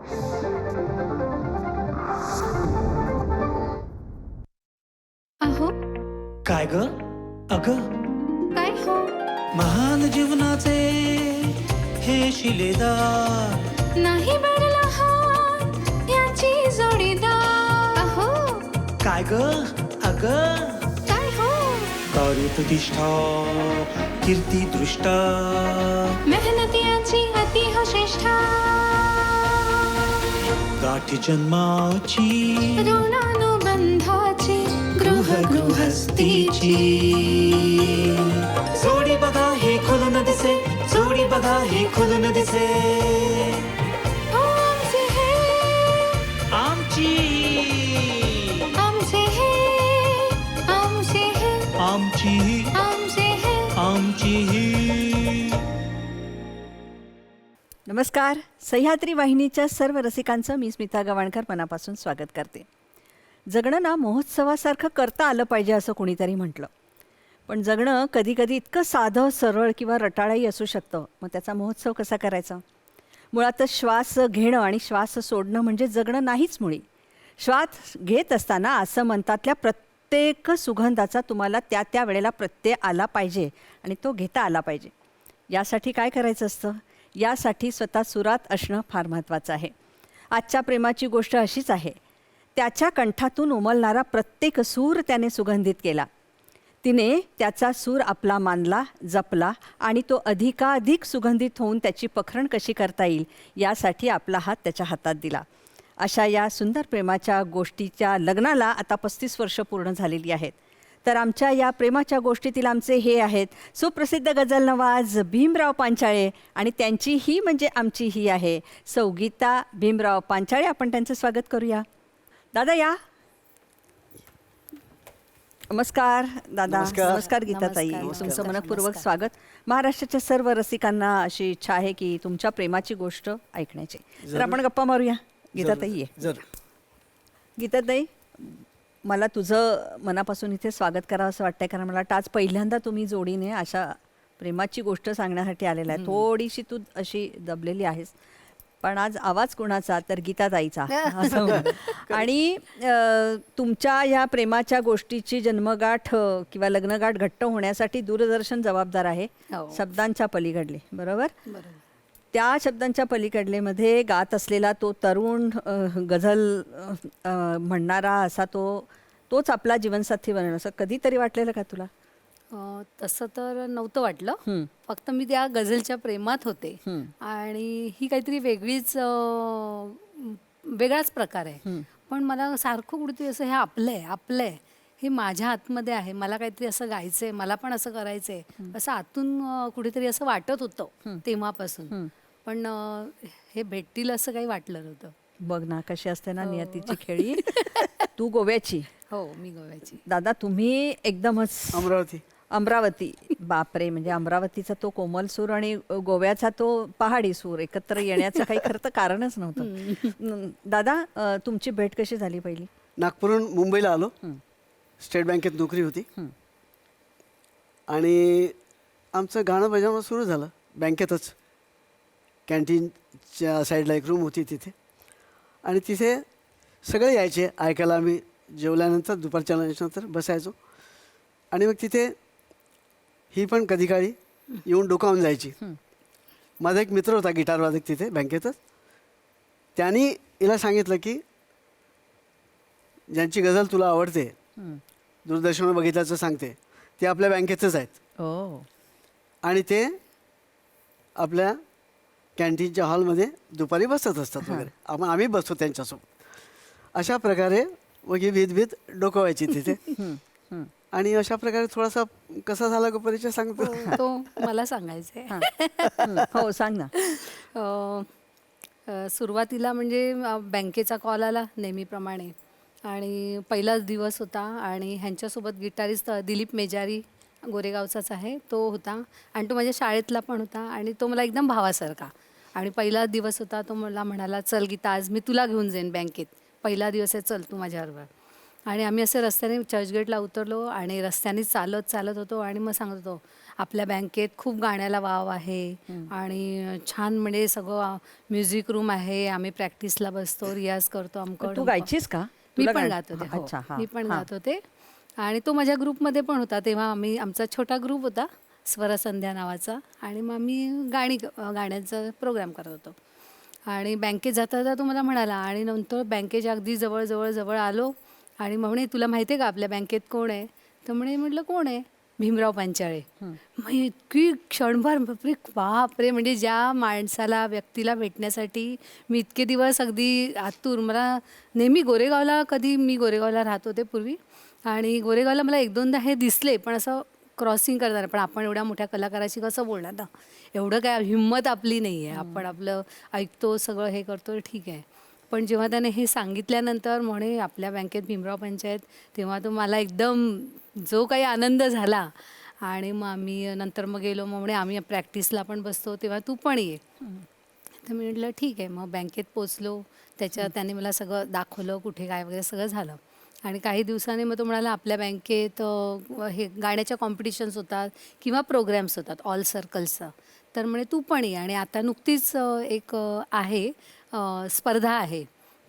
अहो काय ग? अग काय हो? महान जीवनाचे हे शिलेदार, नाही बरला हात याची जोडीदार. अहो काय ग? अग काय हो? कार्यप्रतिष्ठा, कीर्ती दृष्टा, मेहनती याची अति हो श्रेष्ठा. गाठी जन्माची, ऋणानुबंधाची, गृहस्थीची. जोडी बघा ही खुलून दिसे, जोडी बघा ही खुलून दिसे. आमचे हे, आमची आमचे हे, आमचे हे, आमची आमचे हे. आमची ही. नमस्कार. सह्याद्री वाहिनीच्या सर्व रसिकांचं मी स्मिता गवाणकर मनापासून स्वागत करते. जगणं ना महोत्सवासारखं करता आलं पाहिजे असं कोणीतरी म्हटलं. पण जगणं कधी कधी इतकं साधं सरळ किंवा रटाळही असू शकतं. मग त्याचा महोत्सव कसा करायचा? मुळातच श्वास घेणं आणि श्वास सोडणं म्हणजे जगणं नाहीच मुळी. श्वास घेत असताना आसमंतातल्या प्रत्येक सुगंधाचा तुम्हाला त्या त्या वेळेला प्रत्यय आला पाहिजे आणि तो घेता आला पाहिजे. यासाठी काय करायचं असतं? यासाठी स्वतः सुरात असणं फार महत्त्वाचं आहे. आजच्या प्रेमाची गोष्ट अशीच आहे. त्याच्या कंठातून उमलणारा प्रत्येक सूर त्याने सुगंधित केला. तिने त्याचा सूर आपला मानला, जपला आणि तो अधिकाधिक सुगंधित होऊन त्याची पखरण कशी करता येईल यासाठी आपला हात त्याच्या हातात दिला. अशा या सुंदर प्रेमाच्या गोष्टीच्या लग्नाला आता 35 वर्ष पूर्ण झालेली आहेत. तर आमच्या या प्रेमाच्या गोष्टीतील आमचे हे आहेत सुप्रसिद्ध गझल नवाज भीमराव पांचाळे आणि त्यांची ही म्हणजे आमची ही आहे सौ गीता भीमराव पांचाळे. आपण त्यांचं स्वागत करूया. दादा या. नमस्कार दादा. नमस्कार गीताताई. तुमचं मनपूर्वक स्वागत. महाराष्ट्राच्या सर्व रसिकांना अशी इच्छा आहे की तुमच्या प्रेमाची गोष्ट ऐकण्याची. तर आपण गप्पा मारूया. गीताताई ये. गीताताई, मला तुझं मनापासून इथे स्वागत करावं असं वाटतंय, कारण मला वाटतं आज पहिल्यांदा तुम्ही जोडीने अशा प्रेमाची गोष्ट सांगण्यासाठी आलेला आहे. थोडीशी तू अशी दबलेली आहेस, पण आज आवाज कोणाचा? तर गीताताईचा असं म्हणू. आणि तुमच्या ह्या प्रेमाच्या गोष्टीची जन्मगाठ किंवा लग्नगाठ घट्ट होण्यासाठी दूरदर्शन जबाबदार आहे. शब्दांच्या पलीकडले, बरोबर? त्या शब्दांच्या पलीकडलेमध्ये गात असलेला तो तरुण गझल म्हणणारा असा तोच आपला जीवनसाथी बनणं असं कधीतरी वाटलेलं का तुला? तसं तर नव्हतं वाटलं. फक्त मी त्या गझलच्या प्रेमात होते आणि ही काहीतरी वेगळाच प्रकार आहे. पण मला सारखं कुठेतरी असं हे आपलंय हे माझ्या आतमध्ये आहे, मला काहीतरी असं गायचंय, मला पण असं करायचंय असं आतून कुठेतरी असं वाटत होतं तेव्हापासून. पण हे भेटतील असं काही वाटलं नव्हतं. बघ ना कशी असते ना नियतीची खेळी. तू गोव्याची? हो, मी गोव्याची. दादा तुम्ही एकदमच अमरावती. बापरे, म्हणजे अमरावतीचा तो कोमल सूर आणि गोव्याचा तो पहाडी सूर एकत्र येण्याचं काही खरं तर कारणच नव्हतं. दादा तुमची भेट कशी झाली पहिली? नागपूरहून मुंबईला आलो. स्टेट बँकेत नोकरी होती आणि आमचं गाणं बजावणं सुरू झालं बँकेतच. कॅन्टीनच्या साईडला एक रूम होती तिथे, आणि तिथे सगळे यायचे ऐकायला. आम्ही जेवल्यानंतर दुपारच्या लंचनंतर बसायचो आणि मग तिथे ही पण कधी काळी येऊन डोकावून जायची. माझा एक मित्र होता गिटारवादक तिथे बँकेतच. त्यांनी हिला सांगितलं की ज्यांची गझल तुला आवडते, दूरदर्शनवर बघितल्याचं सांगते, ते आपल्या बँकेतच आहेत आणि ते आपल्या कॅन्टीनच्या हॉलमध्ये दुपारी बसत असतात वगैरे. आम्ही बसतो त्यांच्यासोबत. अशा प्रकारे मग ही भीत डोकवायची तिथे. आणि अशा प्रकारे थोडासा कसा झाला का परिचय सांगतो? तो मला सांगायचं आहे. हो सांग ना. सुरुवातीला म्हणजे बँकेचा कॉल आला नेहमीप्रमाणे आणि पहिलाच दिवस होता आणि ह्यांच्यासोबत गिटारिस्ट दिलीप मेजारी गोरेगावचाच आहे तो होता आणि तो माझ्या शाळेतला पण होता आणि तो मला एकदम भावासारखा. आणि पहिला दिवस होता. तो मला म्हणाला, चल गीता आज मी तुला घेऊन जाईन बँकेत, पहिला दिवस आहे, चल तू माझ्याबरोबर. आणि आम्ही असे रस्त्याने चर्चगेटला उतरलो आणि रस्त्याने चालत होतो आणि मग सांगत होतो आपल्या बँकेत खूप गाण्याला वाव आहे आणि छान म्हणजे सगळं म्युझिक रूम आहे, आम्ही प्रॅक्टिसला बसतो, रियाज करतो, अमकं तू ढमकं. गायचीस का? मी तुला पण गाय- गात होते. हा, हो, अच्छा, हा, मी पण हा. गात होते आणि तो माझ्या ग्रुपमध्ये पण होता. तेव्हा आमचा छोटा ग्रुप होता स्वरसंध्या नावाचा आणि मग आम्ही गाण्याचा प्रोग्राम करत होतो. आणि बँकेत जाता जाता तो मला म्हणाला आणि नंतर बँकेच्या अगदी जवळ जवळ जवळ आलो आणि मग म्हणे तुला माहिती आहे का आपल्या बँकेत कोण आहे? तर म्हटलं कोण आहे? भीमराव पांचाळे. मग इतकी क्षणभर बापरे, म्हणजे ज्या माणसाला व्यक्तीला भेटण्यासाठी मी इतके दिवस अगदी आतूर, मला नेहमी मी गोरेगावला राहत होते पूर्वी आणि गोरेगावला मला 1-2दा हे दिसले, पण असं क्रॉसिंग करणार. पण आपण एवढ्या मोठ्या कलाकाराशी कसं बोलणार ना, एवढं काय हिंमत आपली नाही आहे. आपण आपलं ऐकतो सगळं हे करतो ठीक आहे. पण जेव्हा त्याने हे सांगितल्यानंतर म्हणे आपल्या बँकेत भीमराव पंचायत, तेव्हा तो मला एकदम जो काही आनंद झाला. आणि मग आम्ही नंतर गेलो, मग म्हणे आम्ही प्रॅक्टिसला पण बसतो तेव्हा तू पण ये. तर मी म्हटलं ठीक आहे. मग बँकेत पोचलो, त्याने मला सगळं दाखवलं कुठे काय वगैरे सगळं झालं. आणि काही दिवसांनी मग तो म्हणाला आपल्या बँकेत हे गाण्याच्या कॉम्पिटिशन्स होतात किंवा प्रोग्रॅम्स होतात ऑल सर्कल्सचा, तर म्हणे तू पण ये. आणि आता नुकतीच एक आहे स्पर्धा आहे,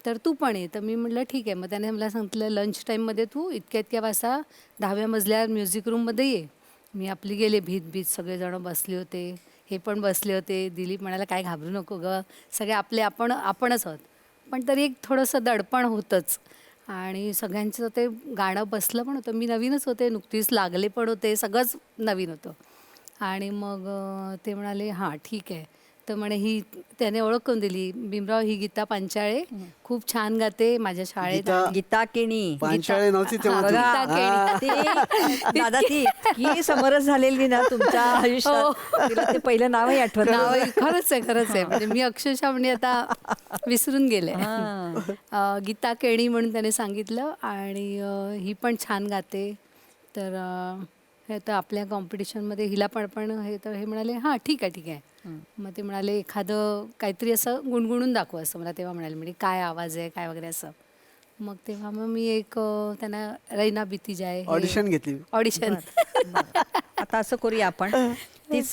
तर तू पण ये. तर मी म्हटलं ठीक आहे. मग त्याने मला सांगितलं लंच टाईममध्ये तू इतक्या इतक्या वाजता 10व्या मजल्यावर म्युझिक रूममध्ये ये. मी आपली गेले भीत सगळेजण बसले होते, हे पण बसले होते. दिलीप म्हणाला काय घाबरू नको गं, सगळे आपणच आहोत. पण तरी एक थोडंसं दडपण होतंच. आणि सगळ्यांचं ते गाणं बसलं पण होतं, मी नवीनच होते, नुकतीच लागले पण होते, सगळंच नवीन होतं. आणि मग ते म्हणाले हां ठीक आहे. तर म्हणे त्याने ओळख करून दिली, भीमराव ही गीता पांचाळे, खूप छान गाते, माझ्या शाळेत गीता केणी. पांचाळे नव्हती तेव्हा हां, तू. गीता केणी. दादा ती इतकी समरस झालेली ना तुमच्या आयुष्यात, तिला ते पहिलं नावही आठवत नाव नाही. खरंच आहे. म्हणजे मी अक्षरशः म्हणजे आता विसरून गेले. गीता केणी म्हणून त्याने सांगितलं आणि ही पण छान गाते. तर हे तर आपल्या कॉम्पिटिशनमध्ये हिला पण हे, तर हे म्हणाले हां ठीक आहे. मग ते म्हणाले एखादं काहीतरी असं गुणगुणून दाखव, असं मला तेव्हा म्हणाले, म्हणजे काय आवाज आहे काय वगैरे असं. मग तेव्हा मी एक त्यांना रैना बीती जाय ऑडिशन घेतली. ऑडिशन. आता असं करूया आपण, तीच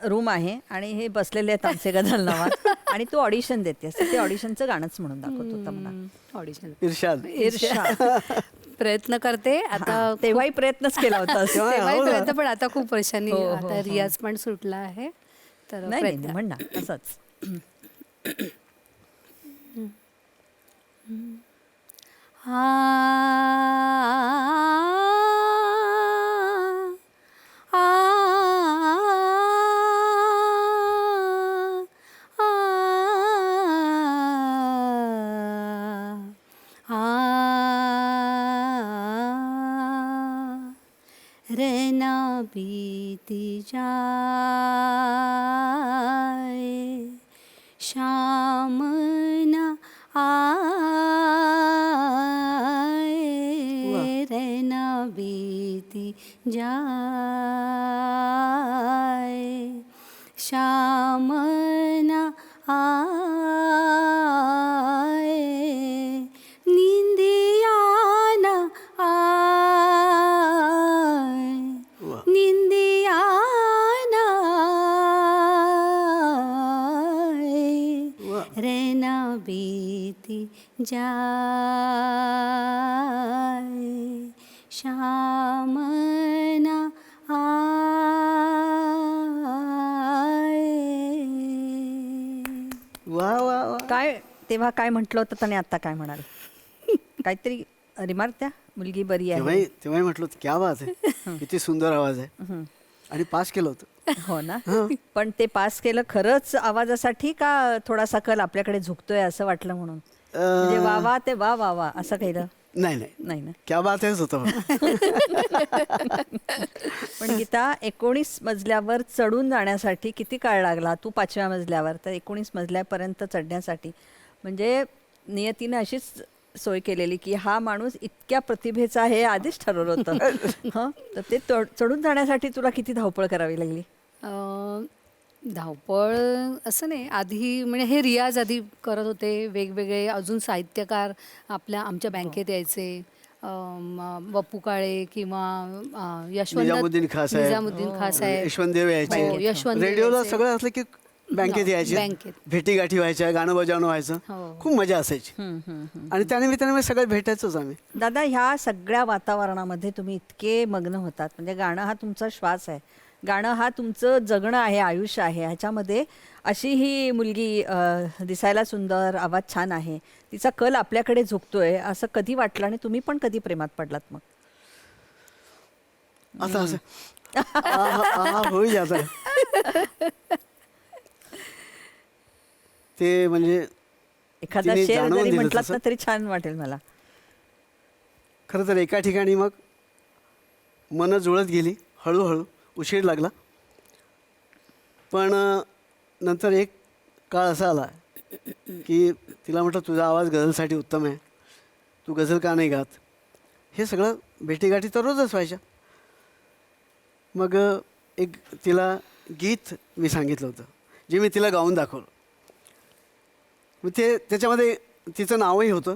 रूम आहे आणि हे बसलेले आहेत आमचे गझल नवाज आणि तू ऑडिशन देतेस, ते ऑडिशनचं गाणंच म्हणून दाखवत होता मला. ऑडिशन इर्षाद. प्रयत्न करते आता. तेव्हाही प्रयत्नच केला होता. तेव्हाही प्रयत्न, पण आता खूप वर्षांनी हो, हो, आता हो. रियाज पण सुटला आहे, तर नाही प्रयत्न. म्हण ना असंच. रैना बीती जाए, शाम न आए, रैना बीती जाए, शाम न आए, नींदिया न आए, निंदिया न आए, रैना बीती जाए, शाम न आए. वा वा वा. काय तेव्हा काय म्हटलं होतं त्याने, आता काय म्हणाल? काहीतरी रिमार्क द्या. मुलगी बरी आहे. तेव्हाही म्हटलं होतं क्या आवाज आहे, किती सुंदर आवाज आहे. आणि पास केलं होतं. हो ना. पण ते पास केलं खरंच आवाजासाठी का थोडासा कल आपल्याकडे झुकतोय असं वाटलं म्हणून? म्हणजे वा वा ते वा वा वा असं केलं? नाही नाही ना. क्या बात आहेच होतं. पण गीता 19 मजल्यावर चढून जाण्यासाठी किती काळ लागला? तू 5व्या मजल्यावर, तर 19 मजल्यापर्यंत चढण्यासाठी म्हणजे नियतीनं अशीच सोय केलेली की हा माणूस इतक्या प्रतिभेचा आहे आधीच ठरवलं होतं. हं, तर ते चढून जाण्यासाठी तुला किती धावपळ करावी लागली? धावपळ असं नाही, आधी म्हणजे हे रियाज आधी करत होते वेगवेगळे, अजून साहित्यकार आमच्या बँकेत यायचे बप्पू काळे किंवा निजामुद्दीन खाँ साहेब, निजामुद्दीन खाँ साहेब, यशवंत देव यायचे. हो, यशवंत देव रेडिओला यायचे. सगळं असलं की बँकेत यायचे, बँकेत. भेटीगाठी व्हायच्या, गाणं बजावणं व्हायचं, हो. खूप मजा असायची. आणि त्यानिमित्ताने मग सगळं भेटायचोच आम्ही. दादा, ह्या सगळ्या वातावरणामध्ये तुम्ही इतके मग्न होतात, म्हणजे गाणं हा तुमचा श्वास आहे, गाणं हा तुमचं जगणं आहे, आयुष्य आहे. ह्याच्यामध्ये अशी ही मुलगी दिसायला सुंदर, आवाज छान आहे, तिचा कल आपल्याकडे झुकतोय, असं कधी वाटलं? आणि तुम्ही पण कधी प्रेमात पडलात मग? आता असं होई जात ते म्हणजे एखादा तिने शेर जाणवून जरी दिलं म्हटलात तसं. ना तरी छान वाटेल मला. खरं तर एका ठिकाणी मग मनं जुळत गेली, हळूहळू उशीर लागला. पण नंतर एक काळ असा आला की तिला म्हटलं, तुझा आवाज गझलसाठी उत्तम आहे, तू गझल का नाही गात? हे सगळं भेटीगाठी तर रोजच व्हायच्या. मग एक तिला गीत मी सांगितलं होतं, जे मी तिला गाऊन दाखवलं. मग ते त्याच्यामध्ये तिचं नावही होतं.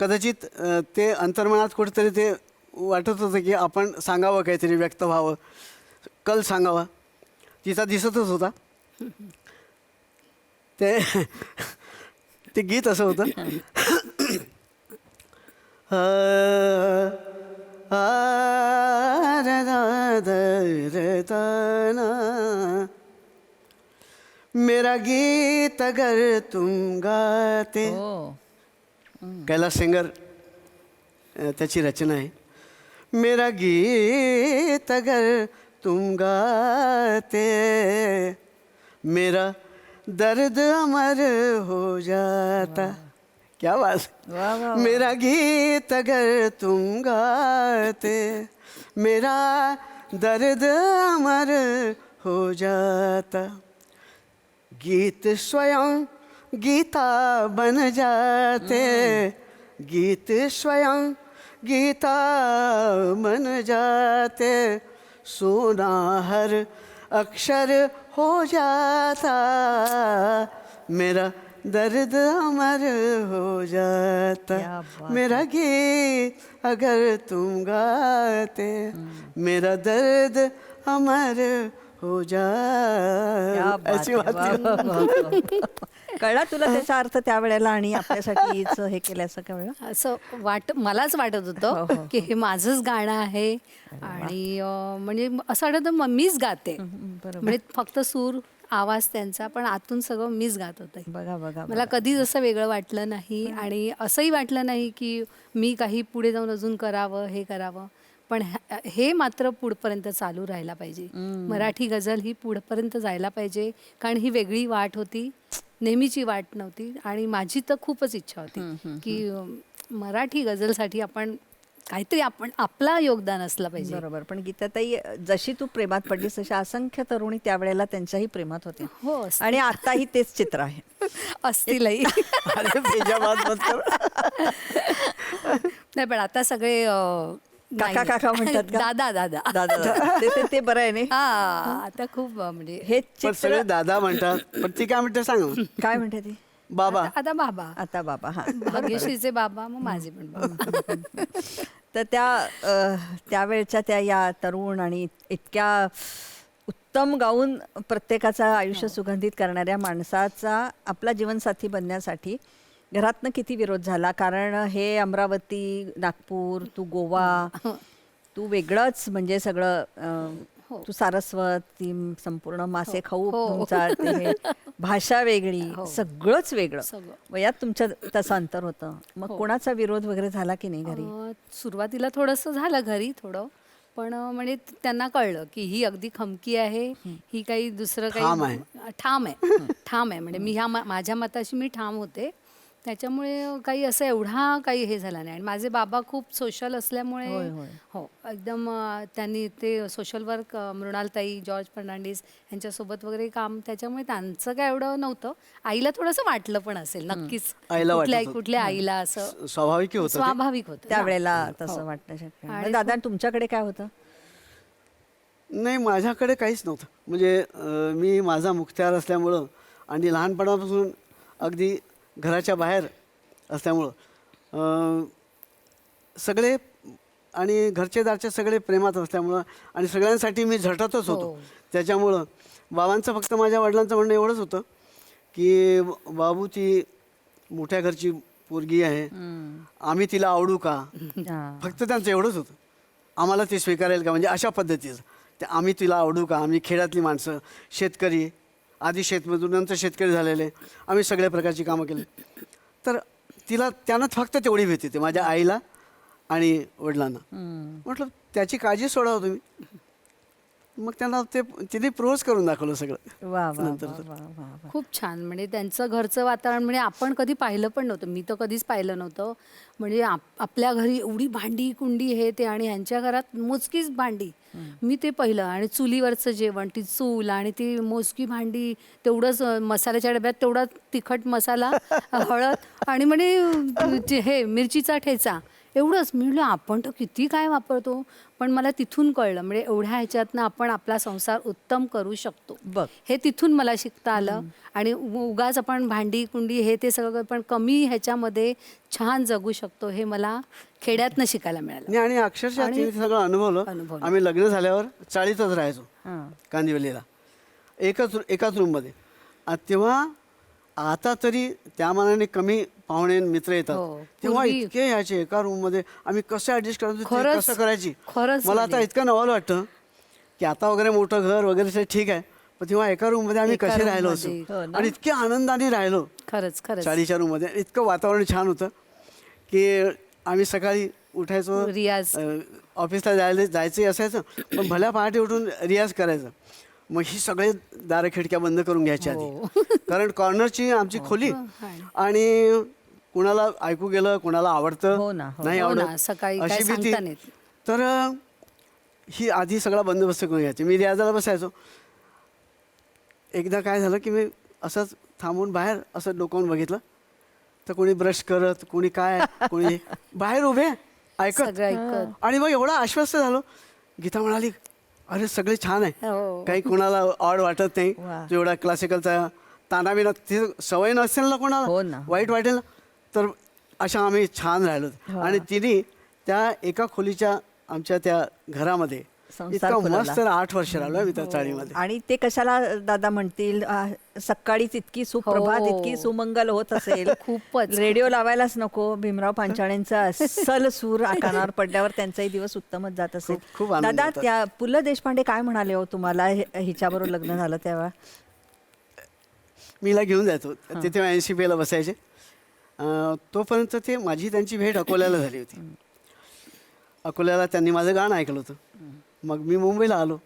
कदाचित ते अंतर्मनात कुठेतरी ते वाटत होतं की आपण सांगावं, काहीतरी व्यक्त व्हावं, कल सांगावा. तिचा दिसतच होता. ते गीत असं होतं. मेरा गीत अगर तुम गाते. कैलाश सिंगर त्याची रचना आहे. मेरा गीत अगर तुम गाते, मेरा दर्द अमर हो जाता. क्या बात. मेरा गीत अगर तुम गाते, मेरा दर्द अमर हो जाता. गीत स्वयं गीता बन जाते, गीत स्वयं गीता बन जाते. सुना हर अक्षर हो जाता, मेरा दर्द अमर हो जाता. मेरा गीत अगर तुम गाते, मेरा दर्द अमर हो जाता. ऐसी बात. कळला तुला त्याचा अर्थ त्यावेळेला? आणि आपल्यासाठीच हे केलं असं कळलं? असं मलाच वाटत होतं की हे माझंच गाणं आहे. आणि म्हणजे असं वाटत होतं मीच गाते, म्हणजे फक्त सूर आवाज त्यांचा, पण आतून सगळं मीच गात होते. बघा बघा, मला कधीच असं वेगळं वाटलं नाही. आणि असंही वाटलं नाही की मी काही पुढे जाऊन अजून करावं, हे करावं. पण हे मात्र पुढपर्यंत चालू राहायला पाहिजे. मराठी गझल ही पुढपर्यंत जायला पाहिजे, कारण ही वेगळी वाट होती, नेहमीची वाट नव्हती. आणि माझी तर खूपच इच्छा होती की मराठी गझलसाठी आपण काहीतरी आपला योगदान असलं पाहिजे. बरोबर. पण गीताताई, जशी तू प्रेमात पडलीस तशा असंख्य तरुणी त्यावेळेला त्यांच्याही प्रेमात होत्या. हो, आणि आताही तेच चित्र आहे. असतीलही. नाही, पण आता सगळे काका काका म्हणतात का? दादा दादा दादा, ते बरं आहे नाही? हा, आता खूप म्हणजे हे पण चित्र सगळे दादा म्हणतात, पण ती काय म्हणते सांग. काय म्हणते ती? बाबा. आता बाबा, आता बाबा. हा. भाग्यश्रीचे बाबा, मग माझे पण बाबा. तर त्यावेळच्या त्या या तरुण आणि इतक्या उत्तम गाऊन प्रत्येकाचं आयुष्य सुगंधित करणाऱ्या माणसाचा आपला जीवनसाथी बनण्यासाठी घरातनं किती विरोध झाला. कारण हे अमरावती, नागपूर, तू गोवा, तू वेगळंच म्हणजे सगळं. तू सारस्वत, ती संपूर्ण मासे खाऊ तुमचा, हे भाषा वेगळी, सगळंच वेगळं. वयात तुमच्या तसं अंतर होतं. मग कोणाचा विरोध वगैरे झाला की नाही घरी? सुरुवातीला थोडंसं झालं घरी थोडं, पण म्हणजे त्यांना कळलं की ही अगदी खमकी आहे, ही काही दुसरं काही ठाम आहे. म्हणजे मी माझ्या मताशी मी ठाम होते. त्याच्यामुळे काही असं एवढा काही हे झाला नाही. आणि माझे बाबा खूप सोशल असल्यामुळे हो, एकदम त्यांनी ते सोशल वर्क, मृणालताई, जॉर्ज फर्नांडिस यांच्यासोबत वगैरे काम, त्याच्यामुळे त्यांचं काय एवढं नव्हतं. आईला थोडंसं वाटलं पण असेल नक्कीच, कुठल्या आईला असं स्वाभाविक होतं त्यावेळेला तसं वाटणं शक्य. आणि दादा, तुमच्याकडे काय होतं? नाही, माझ्याकडे काहीच नव्हतं. म्हणजे मी माझा मुखत्यार असल्यामुळं आणि लहानपणापासून अगदी घराच्या बाहेर असल्यामुळं सगळे आणि घरचे दारचे सगळे प्रेमात असल्यामुळं आणि सगळ्यांसाठी मी झटतच होतो. त्याच्यामुळं बाबांचं फक्त माझ्या वडिलांचं म्हणणं एवढंच होतं की बाबू ती मोठ्या घरची पोरगी आहे, आम्ही तिला आवडू का, फक्त त्यांचं एवढंच होतं. आम्हाला ती स्वीकारेल का, म्हणजे अशा पद्धतीचं ते आम्ही तिला आवडू का, आम्ही खेड्यातली माणसं, शेतकरी, आधी शेतमजूर नंतर शेतकरी झालेले, आम्ही सगळ्या प्रकारची कामं केली. तर तिला त्यानं फक्त तेवढी भीती होती माझ्या आईला आणि वडिलांना. म्हटलं त्याची काळजी सोडावं तुम्ही. मग त्यांना ते तिने प्रोज करून दाखवलं सगळं. वा वा नंतर वा वा वा वा. खूप छान. म्हणजे त्यांचं घरचं वातावरण म्हणजे आपण कधी पाहिलं पण नव्हतं. मी तर कधीच पाहिलं नव्हतं. म्हणजे आपल्या घरी एवढी भांडी कुंडी हे ते आणि ह्यांच्या घरात मोजकीच भांडी. मी ते पाहिलं. आणि चुलीवरचं जेवण, ती चूल आणि ती मोजकी भांडी, तेवढंच मसाल्याच्या डब्यात तेवढा तिखट मसाला, हळद आणि म्हणजे हे मिरचीचा ठेचा, एवढंच. मी म्हटलं आपण तर किती काय वापरतो. पण मला तिथून कळलं म्हणजे एवढ्या ह्याच्यातनं आपण आपला संसार उत्तम करू शकतो. बघ. हे तिथून मला शिकता आलं. आणि उगाच आपण भांडी कुंडी हे ते सगळं पण कमी ह्याच्यामध्ये छान जगू शकतो हे मला खेड्यातनं शिकायला मिळालं. नाही, आणि अक्षरशः तिने सगळं अनुभवलं. आम्ही लग्न झाल्यावर चाळीतच राहायचो कांदिवलीला, एकाच रूममध्ये. तेव्हा आता तरी त्या मानाने कमी पाहुणे मित्र येतात. तेव्हा इतके यायचे एका रूममध्ये. आम्ही कसं ऍडजस्ट करायचो, ते कसं करायची. मला आता इतकं नवल वाटतं की आता वगैरे मोठं घर वगैरे ठीक आहे, पण तेव्हा एका रूममध्ये आम्ही कसे राहिलो असो आणि इतके आनंदाने राहिलो. खरंच खरंच. चाळीच्या रूममध्ये इतकं वातावरण छान होतं की आम्ही सकाळी उठायचो, रियाज ऑफिसला जायचंही असायचं, पण भल्या पहाटे उठून रियाज करायचं. मग ही सगळे दारं खिडक्या बंद करून घ्यायच्या आधी, कारण कॉर्नरची आमची खोली आणि कुणाला ऐकू गेलं, कुणाला आवडतं नाही आवडत सकाळी अशी भीती. तर ही आधी सगळा बंदोबस्त करून घ्यायची. मी रियाजाला बसायचो. एकदा काय झालं की मी असंच थांबून बाहेर असं डोकावून बघितलं तर कोणी ब्रश करत, कोणी काय, कोणी बाहेर उभे ऐकत. आणि मग एवढा आश्वस्त झालो. गीता म्हणाली अरे सगळे छान आहे, काही कोणाला ऑड वाटत नाही. तो एवढा क्लासिकलचा ताना बिना ते सवय नसेल ना कोणाला, वाईट वाटेल ना. तर अशा आम्ही छान राहिलो. आणि तिने त्या एका खोलीच्या आमच्या त्या घरामध्ये इतकं मस्त 8 वर्ष राहिलो मी त्या चाळीमध्ये. आणि ते कशाला दादा म्हणतील, सकाळीच इतकी सुप्रभात, इतकी सुमंगल होत असेल, खूपच. रेडिओ लावायलाच नको. भीमराव पांचाळेंचा अस्सल सूर कानावर पडल्यावर त्यांचाही दिवस उत्तमच जात असेल. खूप आनंद दादा, होता. त्या पु ल देशपांडे काय म्हणाले हो तुम्हाला हिच्याबरोबर लग्न झालं तेव्हा? मीला घेऊन जायचो तिथे NCPला बसायचे. तोपर्यंत ते माझी त्यांची भेट अकोल्याला झाली होती. अकोल्याला त्यांनी माझं गाणं ऐकलं होतं. मग मी मुंबईला आलो.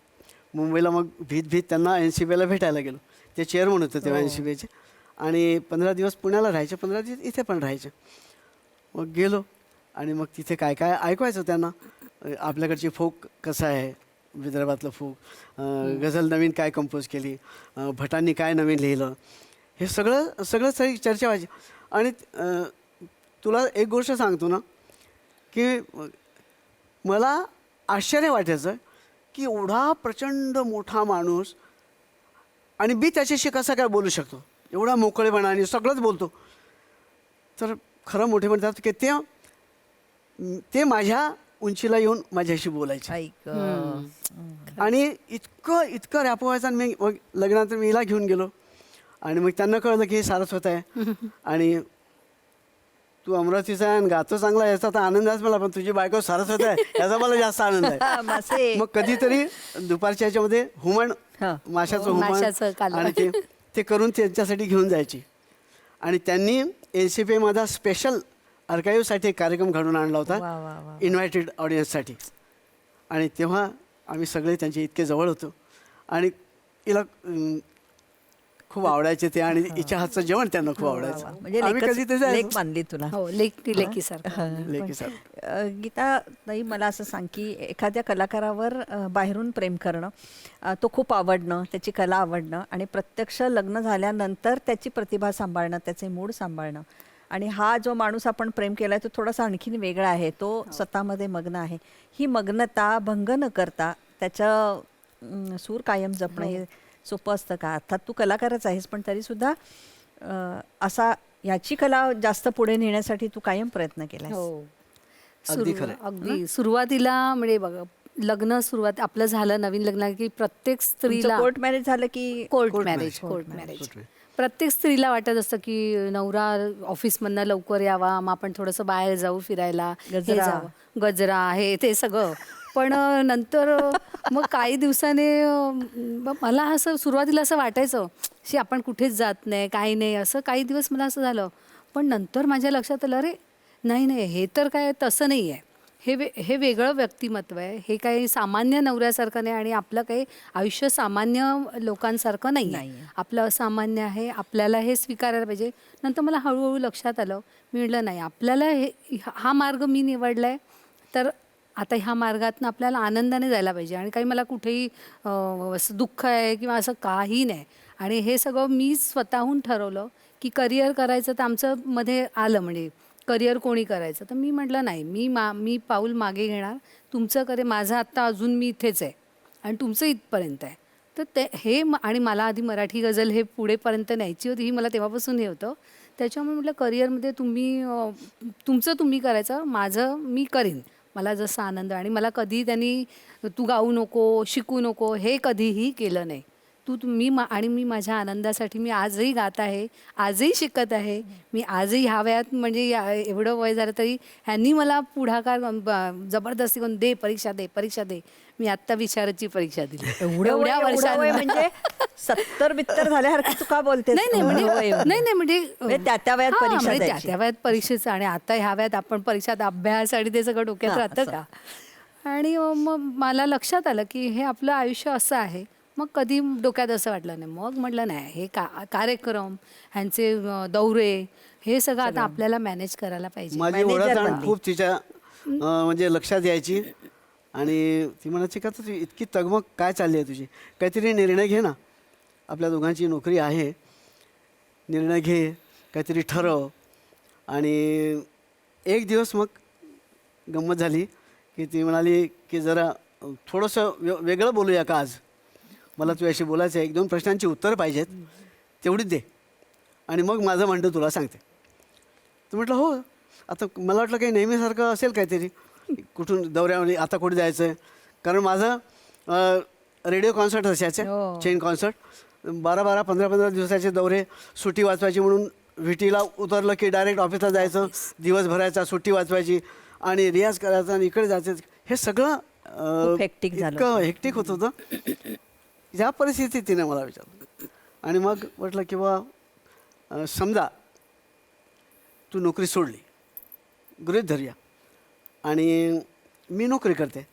मुंबईला मग भीत त्यांना NCPला भेटायला गेलो. ते चेअरमन होते तेव्हा NCPचे. आणि 15 दिवस पुण्याला राहायचे, 15 दिवस इथे पण राहायचे. मग गेलो आणि मग तिथे काय काय ऐकवायचं त्यांना. आपल्याकडची फोक कसं आहे, विदर्भातलं फोक, गझल नवीन काय कंपोज केली, भटांनी काय नवीन लिहिलं, हे सगळं सगळी चर्चा व्हायची. आणि तुला एक गोष्ट सांगतो ना की मला आश्चर्य वाटायचं की एवढा प्रचंड मोठा माणूस आणि मी त्याच्याशी कसा काय बोलू शकतो, एवढा मोकळेपणाने सगळंच बोलतो. तर खरं मोठे म्हणतात की ते माझ्या उंचीला येऊन माझ्याशी बोलायचे. आणि इतकं रॅपो व्हायचं. आणि मी मग लग्नानंतर मी हिला घेऊन गेलो आणि मग त्यांना कळलं की हे सारस्वत आहे आणि तू अमरावतीचा आहे आणि गातो चांगला, याचा तर आनंद आहेच मला, पण तुझी बायको सारस्वत आहे याचा मला जास्त आनंद आहे. मग कधीतरी दुपारच्या याच्यामध्ये हुमण, माशाचं हुमण आणि ते करून त्यांच्यासाठी घेऊन जायची. आणि त्यांनी NCP माझा स्पेशल आर्काईव्हसाठी एक कार्यक्रम घडून आणला होता इन्व्हायटेड ऑडियन्ससाठी. आणि तेव्हा आम्ही सगळे त्यांचे इतके जवळ होतो आणि हिला खूप आवडायचे ते. आणि हिच्या हातचं जेवण त्यांना खूप आवडायचं. म्हणजे लेक मानली तुला. लेकी सर. गीता ताई, मला असं सांग की एखाद्या कलाकारावर बाहेरून प्रेम करणं, तो खूप आवडणं, त्याची कला आवडणं आणि प्रत्यक्ष लग्न झाल्यानंतर त्याची प्रतिभा सांभाळणं, त्याचे मूड सांभाळणं. आणि हा जो माणूस आपण प्रेम केला आहे तो थोडासा आणखीन वेगळा आहे, तो स्वतःमध्ये मग्न आहे. ही मग्नता भंग न करता त्याचं सूर कायम जपणं हे सोपं असतं का? अर्थात तू कलाकारच आहेस, पण तरीसुद्धा असा याची कला जास्त पुढे नेण्यासाठी तू कायम प्रयत्न केलास. अगदी खरं आहे. अगदी सुरुवातीला म्हणजे बघा लग्न सुरुवात आपलं झालं नवीन लग्न की प्रत्येक स्त्रीला कोर्ट मॅरेज झालं की कोर्ट मॅरेज प्रत्येक स्त्रीला वाटत असतं की नवरा ऑफिसमधनं लवकर यावा, मग आपण थोडंसं बाहेर जाऊ फिरायला, हे गजरा. जावं, गजरा हे ते सगळं. पण नंतर मग काही दिवसाने मला असं सुरुवातीला असं वाटायचं की आपण कुठेच जात नाही काही नाही, असं काही दिवस मला असं झालं. पण नंतर माझ्या लक्षात आलं अरे नाही हे तर काय तसं नाही आहे, हे वेगळं व्यक्तिमत्व आहे, हे काही सामान्य नवऱ्यासारखं नाही आणि आपलं काही आयुष्य सामान्य लोकांसारखं नाही आहे, आपलं असामान्य आहे, आपल्याला हे स्वीकारायला पाहिजे. नंतर मला हळूहळू लक्षात आलं, मी म्हटलं नाही आपल्याला हा मार्ग मी निवडला आहे तर आता ह्या मार्गातनं आपल्याला आनंदाने जायला पाहिजे आणि काही मला कुठेही असं दुःख आहे किंवा असं काही नाही. आणि हे सगळं मी स्वतःहून ठरवलं की करिअर करायचं तर आमचं मध्ये आलं म्हणजे करिअर कोणी करायचं तर मी म्हटलं नाही मी पाऊल मागे घेणार, तुमचं माझं आत्ता अजून मी इथेच आहे आणि तुमचं इथपर्यंत आहे तर ते आणि मला आधी मराठी गझल हे पुढेपर्यंत न्यायची होती, ही मला तेव्हापासून हे होतं. त्याच्यामुळे म्हटलं करिअरमध्ये तुमचं तुम्ही करायचं, माझं मी करीन मला जसा आनंद. आणि मला कधी त्यांनी तू गाऊ नको शिकू नको हे कधीही केलं नाही. आणि मी माझ्या आनंदासाठी मी आजही गात आहे, आजही शिकत आहे. मी आजही ह्या वयात म्हणजे एवढं वय झालं तरी ह्यांनी मला पुढाकार जबरदस्ती करून दे परीक्षा दे. मी आत्ता विचाराची परीक्षा दिली एवढ्या वर्षांनी. म्हणजे 70-72 झाल्यासारखं तू का बोलते? नाही म्हणजे त्या वयात परीक्षा द्यायची. त्या वयात परीक्षेचं आणि आता ह्या वयात आपण परीक्षात अभ्यास आणि ते सगळं डोक्यात राहतं का. आणि मग मला लक्षात आलं की हे आपलं आयुष्य असं आहे. मग कधी डोक्यात असं वाटलं नाही. मग म्हटलं नाही हे कार्यक्रम ह्यांचे दौरे हे सगळं आता आपल्याला मॅनेज करायला पाहिजे. माझी ओळख खूप तिच्या म्हणजे लक्षात यायची आणि ती म्हणायची का तुझी इतकी तगमग काय चालली आहे तुझी, काहीतरी निर्णय घे ना, आपल्या दोघांची नोकरी आहे, निर्णय घे, काहीतरी ठरव. आणि एक दिवस मग गंमत झाली की ती म्हणाली की जरा थोडंसं वेगळं बोलूया का आज, मला तुझ्याशी बोलायचं आहे, 1-2 प्रश्नांची उत्तरं पाहिजेत, तेवढीच दे आणि मग माझं म्हणतं तुला सांगते. तर म्हटलं हो. आता मला वाटलं काही नेहमीसारखं असेल काहीतरी, कुठून दौऱ्यामध्ये आता कुठे जायचं आहे, कारण माझं रेडिओ कॉन्सर्ट असायचं, चेन कॉन्सर्ट, 12-12, 15-15 दिवसाचे दौरे, सुट्टी वाचवायची म्हणून व्हीटीला उतरलं की डायरेक्ट ऑफिसला जायचं, दिवस भरायचा, सुट्टी वाचवायची आणि रियाज करायचा आणि इकडे जायचं. हे सगळं इतकं हेक्टिक होत होतं. या परिस्थितीत तिने मला विचारलं आणि मग म्हटलं की बा समजा तू नोकरी सोडली, गृहीत धरूया, आणि मी नोकरी करते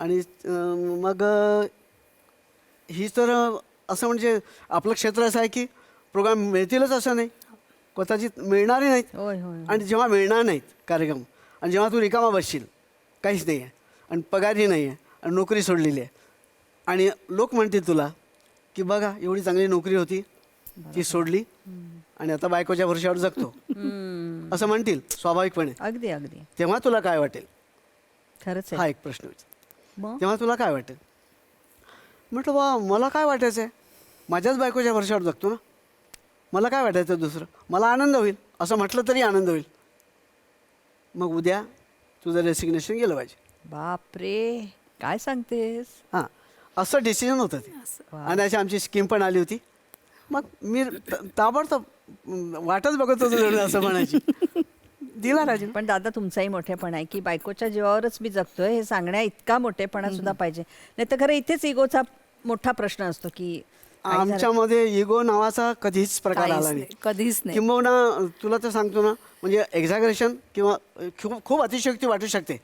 आणि मग ही तर असं म्हणजे आपलं क्षेत्र असं आहे की प्रोग्राम मिळतीलच असं नाही, कदाचित मिळणारे नाहीत. आणि जेव्हा मिळणार नाहीत कार्यक्रम आणि जेव्हा तू रिकामा बसशील, काहीच नाही आहे आणि पगारही नाही आहे आणि नोकरी सोडलेली आहे आणि लोक म्हणतील तुला की बघा एवढी चांगली नोकरी होती ती सोडली आणि आता बायकोच्या भरवशावर जगतो, असं म्हणतील स्वाभाविकपणे. अगदी अगदी. तेव्हा तुला काय वाटेल? खरंच हा एक प्रश्न विचार. तेव्हा तुला काय वाटेल? म्हटलं बा मला काय वाटायचं आहे, माझ्याच बायकोच्या भरवशावर जगतो ना, मला काय वाटायचं दुसरं, मला आनंद होईल, असं म्हटलं तरी आनंद होईल. मग उद्या तुझं रेसिग्नेशन गेलं पाहिजे. बापरे काय सांगतेस. हां, असं डिसिजन होतं ते. आणि अशी आमची स्कीम पण आली होती. मग मी ताबडतोब वाटच बघत होतो असं म्हणायची, दिला राजी. पण दादा तुमचाही मोठेपणा आहे की बायकोच्या जीवावरच मी जगतोय हे सांगण्या इतका मोठेपणा सुद्धा पाहिजे. नाही तर खरं इथेच इगोचा मोठा प्रश्न असतो की आमच्यामध्ये इगो नावाचा कधीच प्रकार आला नाही, कधीच नाही. किंबहुना तुला तर सांगतो ना, म्हणजे एक्झॅगरेशन किंवा खूप अतिशयोक्ती वाटू शकते,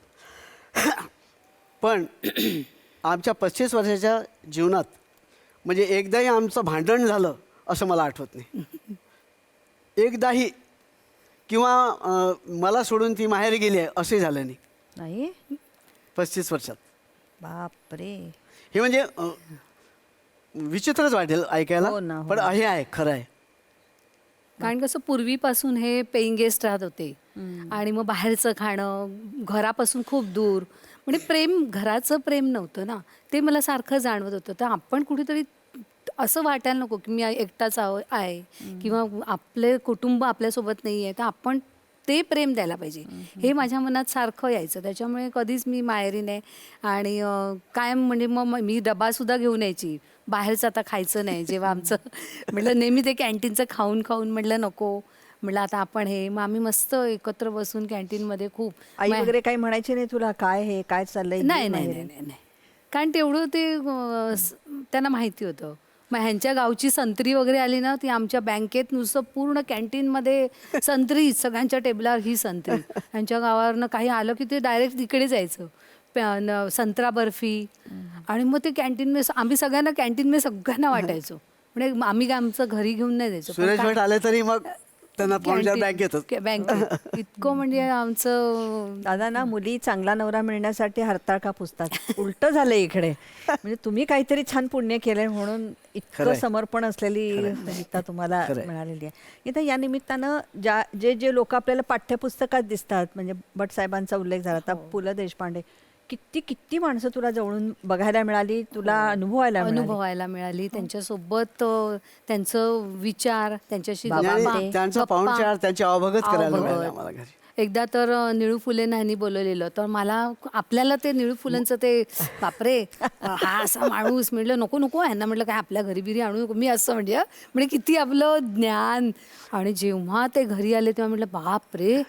पण आमच्या 35 वर्षाच्या जीवनात म्हणजे एकदाही आमचं भांडण झालं असं मला आठवत नाही. एकदाही. किंवा मला सोडून ती माहेरी गेली आहे असंही झालं नाही 35 वर्षात. बापरे. हे म्हणजे विचित्रच वाटेल ऐकायला, पण हे आहे, खरं आहे. कारण कसं पूर्वीपासून हे पेईंग गेस्ट राहत होते आणि मग बाहेरचं खाणं, घरापासून खूप दूर, म्हणजे घराचं प्रेम नव्हतं ना, ते मला सारखं जाणवत होतं. तर आपण कुठेतरी असं वाटायला नको की मी एकटाच आहे किंवा आपले कुटुंब आपल्यासोबत नाही आहे, तर आपण ते प्रेम द्यायला पाहिजे हे माझ्या मनात सारखं यायचं. त्याच्यामुळे कधीच मी माहेरी नाही. आणि कायम म्हणजे मग मी डबासुद्धा घेऊन यायची, बाहेरचं आता खायचं नाही. जेव्हा आमचं म्हटलं नेहमी ते कॅन्टीनचं खाऊन खाऊन म्हटलं नको, म्हटलं आता आपण हे, मग आम्ही मस्त एकत्र बसून कॅन्टीनमध्ये खूप आई वगैरे काही म्हणायची नाही तुला काय हे काय चाललंय? नाही नाही नाही नाही नाही, कारण तेवढं ते त्यांना माहिती होतं. मग ह्यांच्या गावची संत्री वगैरे आली ना, ती आमच्या बँकेत नुसतं पूर्ण कॅन्टीनमध्ये संत्री, सगळ्यांच्या टेबलावर ही संत्री. ह्यांच्या गावावरनं काही आलं की ते डायरेक्ट तिकडे जायचं, संत्रा बर्फी. आणि मग ते कॅन्टीन आम्ही सगळ्यांना कॅन्टीनमध्ये सगळ्यांना वाटायचो. म्हणजे आम्ही काय आमचं घरी घेऊन नाही द्यायचो. सुरेश भट आले तरी मग त्यांना बँकेत इतकं म्हणजे आमचं. दादा ना, मुली चांगला नवरा मिळण्यासाठी हरताळका पुसतात. उलट झालं इकडे. म्हणजे तुम्ही काहीतरी छान पुण्य केलंय म्हणून इतकं समर्पण असलेली गीता तुम्हाला मिळालेली आहे. गीता, या निमित्तानं जे लोक आपल्याला पाठ्यपुस्तकात दिसतात, म्हणजे भट साहेबांचा उल्लेख झाला, आता पु ल देशपांडे, किती माणसं तुला जवळून बघायला मिळाली, तुला अनुभवायला मिळाली. त्यांच्यासोबत त्यांचं विचार, त्यांच्याशी त्यांचा पाहुणचार, त्यांची अवभगत करायला मिळाली आम्हाला घरी. एकदा तर निळू फुलेंना ह्यांनी बोलवलेलं, तर आपल्याला ते निळू फुलेंचं ते बापरे हा असा माणूस, म्हटलं नको नको ह्यांना, म्हटलं काय आपल्या घरी बिरी आणू नको. मी असं म्हणजे किती आपलं ज्ञान. आणि जेव्हा ते घरी आले तेव्हा म्हटलं बापरे,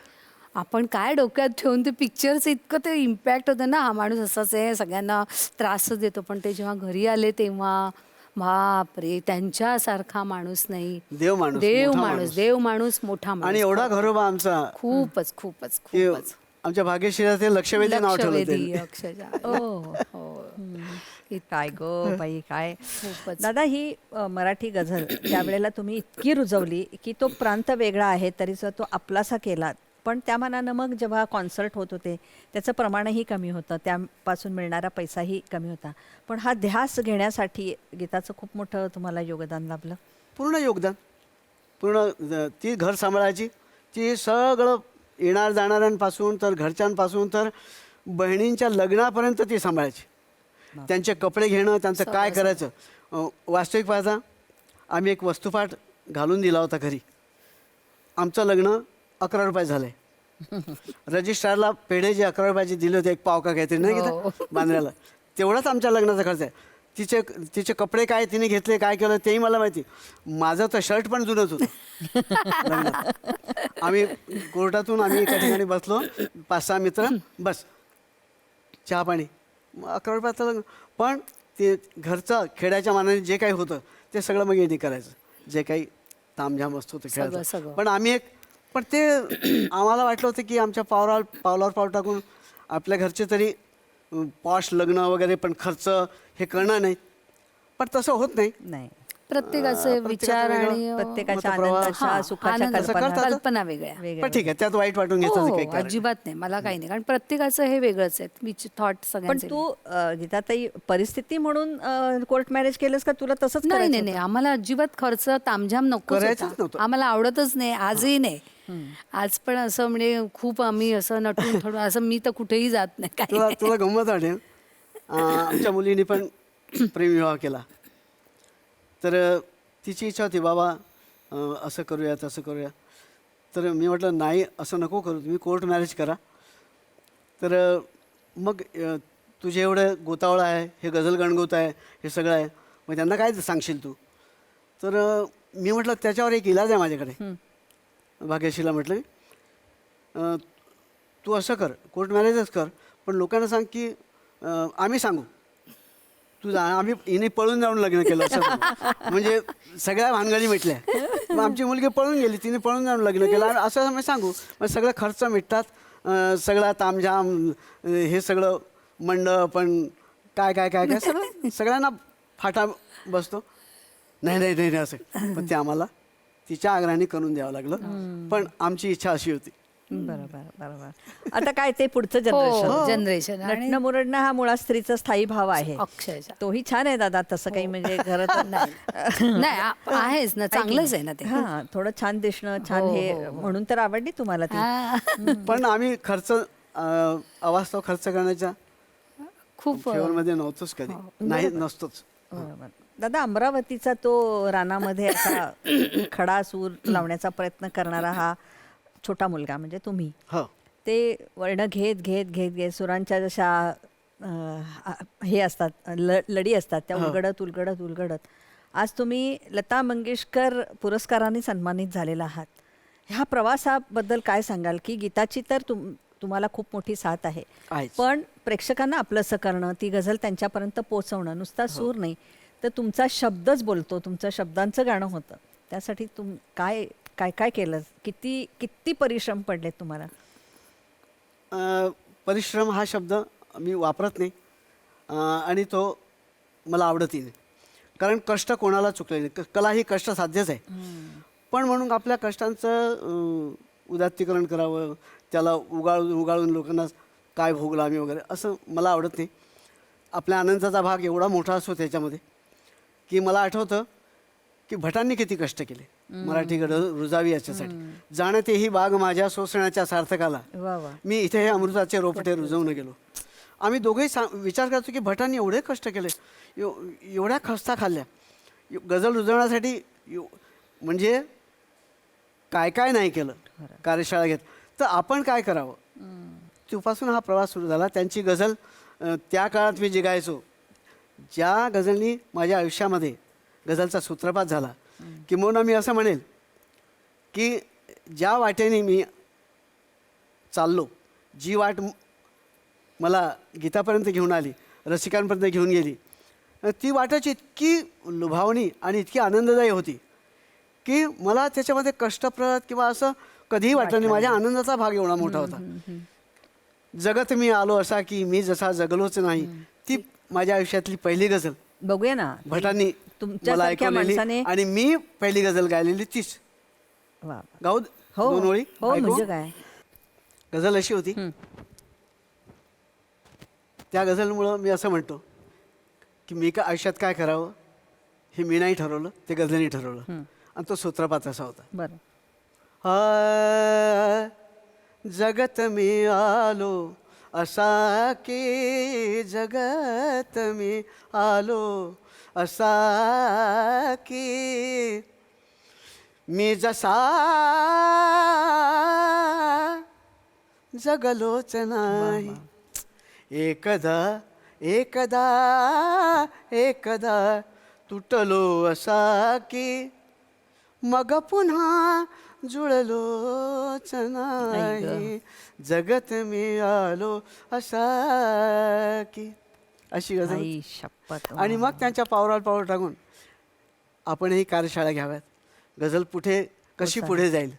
आपण काय डोक्यात ठेवून ते पिक्चर्स इतकं ते इम्पॅक्ट होतं ना, हा माणूस असाच आहे, सगळ्यांना त्रासच देतो. पण ते जेव्हा घरी आले तेव्हा बापरे, त्यांच्यासारखा माणूस नाही. देव माणूस मोठा माणूस. आणि एवढा घरोबा आमचा, खूपच खूपच की खूपच. आमच्या भाग्यश्रीला ते लक्षवेधी नाव ठेवलं. काय गो बाई काय. खूपच. दादा, ही मराठी गझल त्यावेळेला तुम्ही इतकी रुजवली की तो प्रांत वेगळा आहे तरी तो आपलासा केला. पण त्या मानानं मग जेव्हा कॉन्सर्ट होत होते त्याचं प्रमाणही कमी होतं, त्यापासून मिळणारा पैसाही कमी होता. पण हा ध्यास घेण्यासाठी गीताचं खूप मोठं तुम्हाला योगदान लाभलं. पूर्ण योगदान, पूर्ण ती घर सांभाळायची, ती सगळं येणार जाणाऱ्यांपासून तर घरच्यांपासून तर बहिणींच्या लग्नापर्यंत ती सांभाळायची. त्यांचे कपडे घेणं, त्यांचं काय करायचं. वास्तविक पाहता आम्ही एक वस्तुपाठ घालून दिला होता घरी. आमचं लग्न 11 रुपये झालंय. रजिस्ट्रारला पेढे जे 11 रुपयाचे दिले होते, एक पाव का काहीतरी नाही घेता बांधण्याला, तेवढाच आमच्या लग्नाचा खर्च आहे. तिचे कपडे काय तिने घेतले, काय केलं तेही मला माहिती. माझं तर शर्ट पण जुनंच होतं. आम्ही कोर्टातून एका ठिकाणी बसलो, 5-6 मित्र, बस चहा पाणी, 11 रुपयाचं लग्न. पण ते घरचं खेड्याच्या मानाने जे काही होतं ते सगळं मग यांनी करायचं, जे काही तामझाम असतो ते खेळायचं. पण ते आम्हाला वाटलं होतं की आमच्या पावलावर पाव टाकून आपल्या घरचे तरी पॉश लग्न वगैरे पण खर्च हे करणार नाही. पण तसं होत नाही. प्रत्येकाचे विचार आणि प्रत्येकाच्या आनंदाच्या सुखाच्या कल्पना वेगळ्या. पण ठीक आहे, त्यात वाईट वाटून घ्यायचं अजिबात नाही, मला काही नाही, कारण प्रत्येकाचं हे वेगळंच आहे थॉट सगळ्यांचे. पण तू गीताताई परिस्थिती म्हणून कोर्ट मॅरेज केलंस का तुला तसंच? नाही, आम्हाला अजिबात खर्च तामझाम नको, आम्हाला आवडतच नाही, आजही नाही. आज पण असं म्हणजे खूप आम्ही असं नटून थोडं असं, मी तर कुठेही जात नाही. तुला गंमत वाटेल, आमच्या मुलीने पण प्रेमविवाह केला. तर तिची इच्छा होती बाबा असं करूया तसं करूया. तर मी म्हटलं नाही, असं नको करू, तुम्ही कोर्ट मॅरेज करा. तर मग तुझे एवढं गोतावळा आहे, हे गझल गणगोत आहे, हे सगळं आहे, मग त्यांना काय सांगशील तू? तर मी म्हटलं त्याच्यावर एक इलाज आहे माझ्याकडे. भाग्यश्रीला म्हटलं तू असं कर, कोर्ट मॅरेजच कर, पण लोकांना सांग की आम्ही सांगू आम्ही हिने पळून जाऊन लग्न केलं असं. म्हणजे सगळ्या भानगडी मिटल्या. मग आमची मुलगी पळून गेली, तिने पळून जाऊन लग्न केलं असं आम्ही सांगू. मग सगळं खर्च मिटतात, सगळा तामझाम, हे सगळं मंडप पण काय सगळं सगळ्यांना फाटा बसतो. नाही असं. पण ते आम्हाला तिच्या आग्रहाने करून द्यावं लागलं. पण आमची इच्छा अशी होती. बरोबर. आता काय ते पुढचं जनरेशन नटणं मुरडणं हा मुळात स्त्रीचा स्थायी भाव आहे. अक्षरशः तोही छान आहे दादा, तसं काही म्हणजे घरात नाही आहेच ना, चांगलंच आहे ना ते. थोडं छान दिसणं, छान हे म्हणून तर आवडली तुम्हाला ती. पण आम्ही खर्च अवास्तव खर्च करण्याच्या खूप फेवरमध्ये नव्हतोच कधी. नाही, नसतोच. दादा, अमरावतीचा तो रानामध्ये असा खडा सूर लावण्याचा प्रयत्न करणारा हा छोटा मुलगा म्हणजे तुम्ही हो ते वर्ण घेत घेत घेत घेत सुरांच्या जशा हे असतात लडी असतात त्या उलगडत उलगडत उलगडत आज तुम्ही लता मंगेशकर पुरस्काराने सन्मानित झालेला आहात. ह्या प्रवासाबद्दल काय सांगाल की गीताची तर तुम्हाला खूप मोठी साथ आहे, आहेच. पण प्रेक्षकांना आपलंसं करणं, ती गझल त्यांच्यापर्यंत पोहोचवणं, नुसता सूर नाही तर तुमचा शब्दच बोलतो, तुमचं शब्दांचं गाणं होतं, त्यासाठी काय काय काय केलं, किती किती परिश्रम पडलेत तुम्हाला? परिश्रम हा शब्द मी वापरत नाही आणि तो मला आवडतही नाही, कारण कष्ट कोणाला चुकले नाही. कला ही कष्ट साध्यच आहे, पण म्हणून आपल्या कष्टांचं उदात्तीकरण करावं, त्याला उगाळून लोकांना काय भोगलं आम्ही वगैरे असं मला आवडत नाही. आपल्या आनंदाचा भाग एवढा मोठा असतो त्याच्यामध्ये की मला आठवतं की भटांनी किती कष्ट केले मराठीकडे रुजावी याच्यासाठी. जाणते ही बाग माझ्या सोसण्याच्या सार्थकाला, वा वा. मी इथे हे अमृताचे रोपटे रुजवून गेलो. आम्ही दोघेही विचार करतो की भटांनी एवढे कष्ट केले, एवढ्या खस्ता खाल्ल्या गझल रुजवण्यासाठी, म्हणजे काय काय नाही केलं कार्यशाळा घेत, तर आपण काय करावं. तिथपासून हा प्रवास सुरू झाला. त्यांची गझल त्या काळात मी जे गायचो, ज्या गझलनी माझ्या आयुष्यामध्ये गझलचा सूत्रपात झाला, किंबहुना मी असं म्हणेल की ज्या वाटेने मी चाललो, जी वाट मला गीतापर्यंत घेऊन आली, रसिकांपर्यंत घेऊन गेली, ती वाटच इतकी लुभावणी आणि इतकी आनंददायी होती की मला त्याच्यामध्ये कष्टप्रद किंवा असं कधीही वाटलं नाही. माझ्या आनंदाचा भाग एवढा मोठा होता. जगत मी आलो असा की मी जसा जगलोच नाही, ती माझ्या आयुष्यातली पहिली गझल बघूया ना भटांनी मला ऐकवलेली आणि मी पहिली गझल गायलेली तीच. वा. गाऊ हो 2 ओळी? हो ऐकू? म्हणजे काय, गझल अशी होती. त्या गझलमुळं मी असं म्हणतो की मी का आयुष्यात काय करावं हे मी नाही ठरवलं, ते गझलनी ठरवलं. आणि तो सूत्रपात असा होता. बरं. जगत मी आलो असा की, जगत मी आलो असा की, मी जसा जगलोच नाही. एकदा एकदा एकदा तुटलो असा की, मग पुन्हा जुळलोच नाही. जगत मी आलो असा की, अशी गझल. आई शपथ. आणि मग त्यांच्या पावलावर पाऊल टाकून आपणही कार्यशाळा घ्याव्यात, गझल कशी पुढे जाईल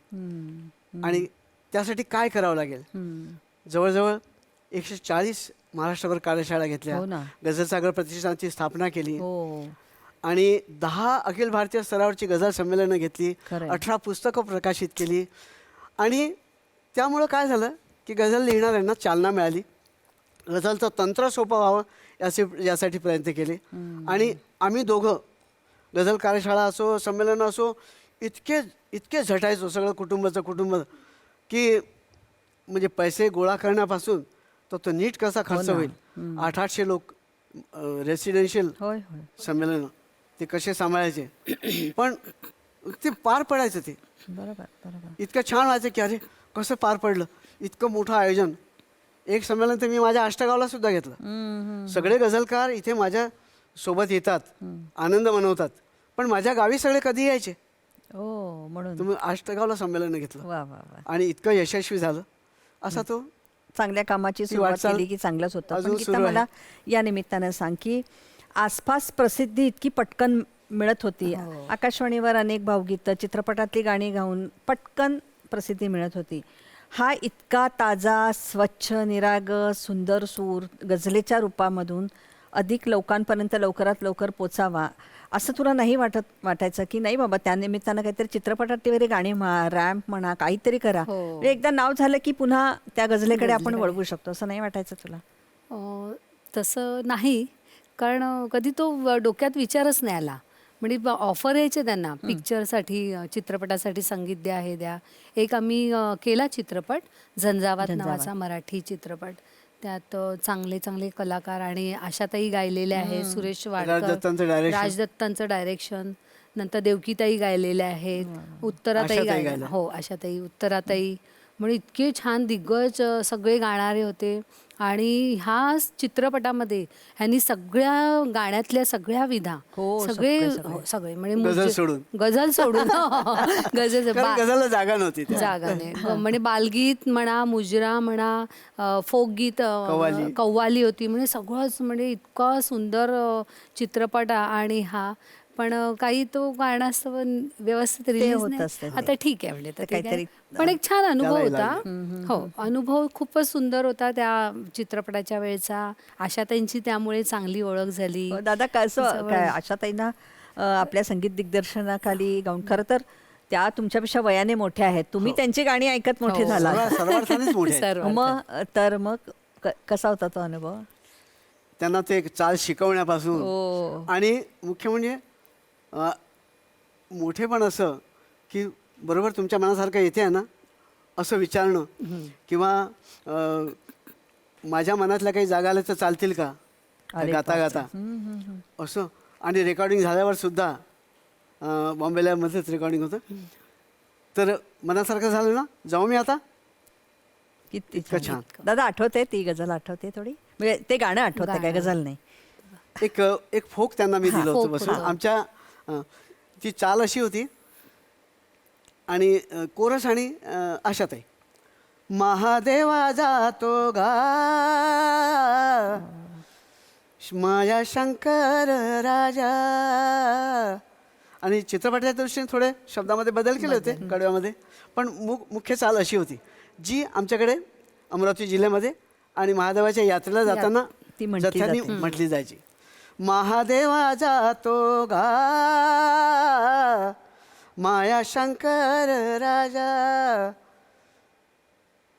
आणि त्यासाठी काय करावं लागेल. जवळजवळ 140 महाराष्ट्रभर कार्यशाळा घेतल्या, गझलसागर प्रतिष्ठानची स्थापना केली आणि 10 अखिल भारतीय स्तरावरची गझल संमेलनं घेतली, 18 पुस्तकं प्रकाशित केली. आणि त्यामुळं काय झालं की गझल लिहिणाऱ्यांना चालना मिळाली, गझलचं तंत्र सोपं व्हावं यासाठी प्रयत्न केले. आणि आम्ही दोघं गझल कार्यशाळा असो संमेलनं असो इतके झटायचो, सगळं कुटुंब की म्हणजे पैसे गोळा करण्यापासून तो नीट कसा खर्च होईल. 800 लोक रेसिडेन्शियल संमेलन ते कसे सांभाळायचे, पण ते पार पडायचं. ते बरोबर इतकं छान व्हायचं की अरे कसं पार पडलं, इतकं मोठं आयोजन. एक संमेलन तर मी माझ्या आष्टगावला सुद्धा घेतलं. सगळे गझलकार इथे माझ्या सोबत येतात, आनंद मनवतात, पण माझ्या गावी सगळे कधी यायचे म्हणून तुम्ही आष्टगावला संमेलन घेतलं आणि इतकं यशस्वी झालं. असा तो चांगल्या कामाची सुरुवात केली की चांगलंच होतं. पण गीता मला या निमित्तानं सांग की आसपास प्रसिद्धी इतकी पटकन मिळत होती, आकाशवाणीवर अनेक भावगीतं, चित्रपटातली गाणी गाऊन पटकन प्रसिद्धी मिळत होती. हा इतका ताजा, स्वच्छ, निरागस, सुंदर सूर गझलेच्या रूपामधून अधिक लोकांपर्यंत लवकरात लवकर पोचावा असं तुला नाही वाटायचं की नाही बाबा त्या निमित्तानं काहीतरी चित्रपटात वगैरे गाणी म्हणा, रॅम्प म्हणा, काहीतरी करा, म्हणजे एकदा नाव झालं की पुन्हा त्या गझलेकडे आपण वळवू शकतो, असं नाही वाटायचं तुला? तसं नाही, कारण कधी तो डोक्यात विचारच नाही आला. म्हणजे ऑफर यायचे त्यांना पिक्चरसाठी, चित्रपटासाठी संगीत द्या, हे द्या. एक आम्ही केला चित्रपट झंझावात नावाचा मराठी चित्रपट. त्यात चांगले चांगले कलाकार आणि आशाताई गायलेले आहे, सुरेश वाडकर, राजदत्तांचं डायरेक्शन. नंतर देवकीताई गायलेल्या आहेत, उत्तराताई आशाताई गायल्या, गायल्या. हो आशाताई, उत्तराताई, म्हणजे इतके छान दिग्गज सगळे गाणारे होते. आणि ह्या चित्रपटामध्ये ह्यांनी सगळ्या गाण्यातल्या सगळ्या विधा हो, सगळे सगळे. हो, सगळे म्हणजे गझल मुझे- सोडून. गझल सोडून गझल कारण गझलला जागा नव्हती त्या. जागा नाही म्हणजे बालगीत म्हणा, मुजरा म्हणा, फोकगीत, कव्वाली. कव्वाली होती, म्हणजे सगळंच म्हणजे इतका सुंदर चित्रपट आणि हा. पण काही तो कारणास्तव व्यवस्थित रिलीज होत नाही. असतं ते. आता ठीक आहे म्हणजे तर तर ठीक आहे. काहीतरी, पण एक छान अनुभव त्याला होता. हो, अनुभव खूपच सुंदर होता त्या चित्रपटाच्या वेळचा. आशाताईंची त्यामुळे चांगली ओळख झाली. हो, दादा कसं जवळ- काय आशाताईंना आपल्या संगीत दिग्दर्शनाखाली गाऊन, खरं तर त्या तुमच्यापेक्षा वयाने मोठ्या आहेत, तुम्ही त्यांची गाणी ऐकत मोठे हो. झाला. सर्वार्थानेच मोठे आहेत. सर्व मग कसा होता तो अनुभव? त्यांना ते चाल शिकवण्यापासून हो. आणि मुख्य म्हणजे मोठे पण असं की बरोबर तुमच्या मनासारखं येते आहे ना असं विचारणं, किंवा माझ्या मनातल्या काही जागा आल्या तर चालतील का अरे गाता गाता असं. आणि रेकॉर्डिंग झाल्यावर सुद्धा बॉम्बेला मध्येच रेकॉर्डिंग होतं, तर मनासारखं झालं ना, जाऊ मी आता. किती इतकं छान. छान. दादा आठवते ती गझल, आठवते थोडी, म्हणजे ते गाणं आठवते काय, गझल नाही? एक फोक त्यांना मी दिलं होतं फोक बसून. होतं. आमच्या ती चाल अशी होती आणि कोरस आणि आशाताई. महादेवा जातो गा माया शंकर राजा. आणि चित्रपटाच्या दृष्टीने थोडे शब्दामध्ये बदल केले होते कडव्यामध्ये, पण मुख्य चाल अशी होती जी आमच्याकडे अमरावती जिल्ह्यामध्ये आणि महादेवाच्या यात्रेला जाताना ती म्हटली जथ्याने जाते. म्हटली जायची. महादेवा जातो गा माया शंकर राजा,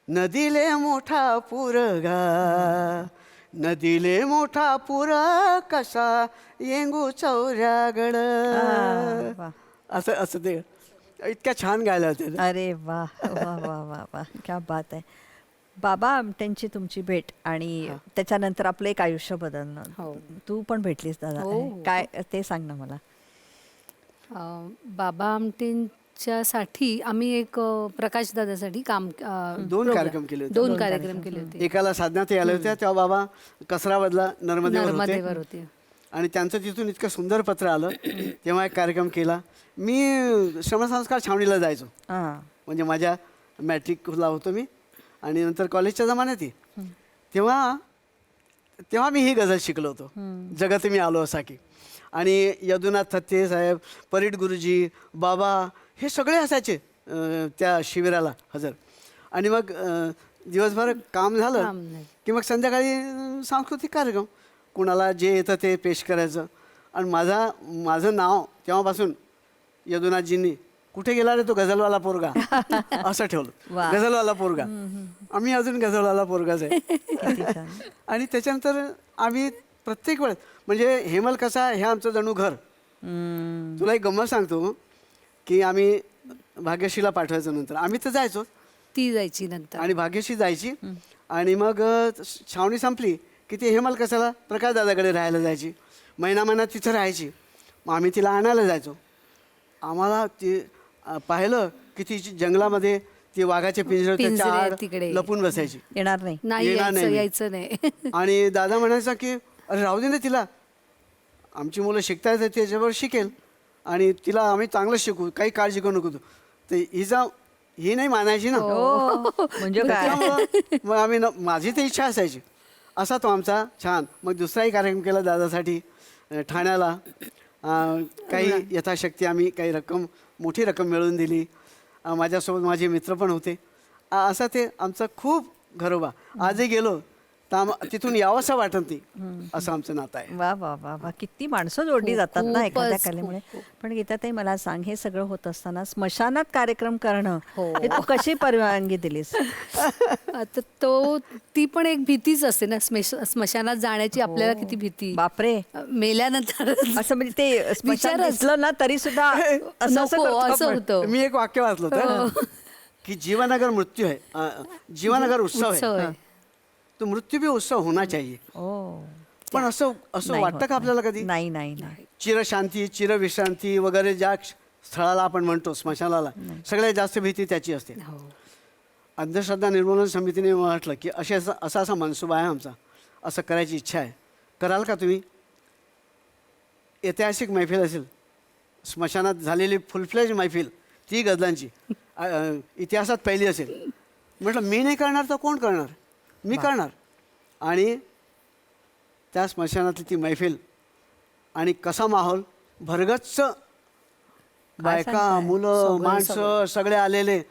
नदीले मोठा पूर गा, नदीले मोठा पूर कसा येंगू चौऱ्यागड. वा. असं असं ते इतक्या छान गायला होते. अरे वा वा वा वा वा, क्या बात आहे. बाबा आमटेंची तुमची भेट आणि त्याच्यानंतर आपलं एक आयुष्य बदलणं. हो. तू पण भेटलीस दादा, हो. काय ते सांग ना मला. बाबा आमटेंच्यासाठी आम्ही एक प्रकाशदादासाठी काम program- कार्यक्रम केले होते. दोन कार्यक्रम केले होते. एकाला साधण्यात आल्या होत्या तेव्हा बाबा कसरावदला नर्मदेवर नर्मदेवर होते होते. आणि त्यांचं तिथून इतकं सुंदर पत्र आलं. तेव्हा एक कार्यक्रम केला. मी श्रमसंस्कार छावणीला जायचो, हां. म्हणजे माझ्या मॅट्रिकला होतो मी आणि नंतर कॉलेजच्या जमान्यात तेव्हा मी ही गझल शिकलो होतो, जगत मी आलो असा की. आणि यदुनाथ थत्ते साहेब, परीट गुरुजी, बाबा हे सगळे असायचे त्या शिबिराला हजर. आणि मग दिवसभर काम झालं काम नाही. की मग संध्याकाळी सांस्कृतिक कार्यक्रम, कुणाला जे येतं ते पेश करायचं. आणि माझं नाव तेव्हापासून यदुनाथजींनी कुठे गेला रे तो गझलवाला पोरगा असं ठेवलं. वा. गझलवाला पोरगा. आम्ही अजून गझलवाला पोरगाच आहे. किती छान. आणि त्याच्यानंतर आम्ही प्रत्येक वेळेस म्हणजे हेमल कसा हे आमचं जणू घर. तुला एक गंमत सांगतो की आम्ही भाग्यश्रीला पाठवायचं, नंतर आम्ही तर जायचो ती जायची नंतर. आणि भाग्यश्री जायची आणि मग छावणी संपली की ती हेमल कसाला प्रकाशदादाकडे राहायला जायची. महिना तिथं राहायची. मग आम्ही तिला आणायला जायचो. आम्हाला ती पाहिलं की ती जंगलामध्ये ती वाघाच्या पिंजरे आड तिकडे. लपून बसायची. येणार नाही. नाही येणार नाही. यायचं नाही. आणि दादा म्हणायचा की अरे राहू दे ना तिला, आमची मुलं शिकता येतात त्याच्यावर शिकेल आणि तिला आम्ही चांगलं शिकू, काही काळजी करू नको तू. तर ही नाही मानायची ना. म्हणजे काय. त्यामुळं मग आम्ही माझी तर इच्छा असायची. असा तो आमचा छान. मग दुसराही कार्यक्रम केला दादासाठी ठाण्याला. काही यथाशक्ती आम्ही काही मोठी रक्कम मिळवून दिली. माझ्यासोबत माझे मित्र पण होते. असं ते आमचं खूप घरोबा. आजही गेलो तर तिथून यावंसं वाटत नाही, असं आमचं नातं आहे. वा वा वा वा, किती माणसं जोडली जातात ना एखाद्या खूपच, कलेमुळे. खूप. पण गीताताई मला सांग, हे सगळं होत असताना स्मशानात कार्यक्रम करणं, हो. हे तू कशी परवानगी दिलीस? आता ती पण एक भीतीच असते ना, स्मशानात जाण्याची आपल्याला किती भीती. बापरे. मेल्यानंतर असं म्हणजे ते स्मशान विचारच. दिसलं ना तरी सुद्धा असं नको करतो असं आपण. होतं. मी एक वाक्य वाचलं होतं की जीवन अगर मृत्यू है, जीवन अगर उत्सव है तो मृत्यू भी उत्सव होना चाहिए. ओ. पण असं नाही वाटतं होत, का आपल्याला कधी? नाही नाही नाही. चिरशांती चिरविश्रांती वगैरे ज्या स्थळाला आपण म्हणतो स्मशानाला, सगळ्यात जास्त भीती त्याची असते. हो. अंधश्रद्धा निर्मूलन समितीने म्हटलं की असा मनसुबा आहे आमचा, असं करायची इच्छा आहे. कराल का तुम्ही? ऐतिहासिक मैफिल असेल, स्मशानात झालेली फुलफ्लेज मैफिल, ती गजलांची इतिहासात पहिली असेल. म्हटलं मी नाही करणार तर कोण करणार? मी करणार. आणि त्या स्मशानातली ती मैफिल आणि कसा माहोल, भरगच्च बायका मुलं माणसं सगळे आलेले,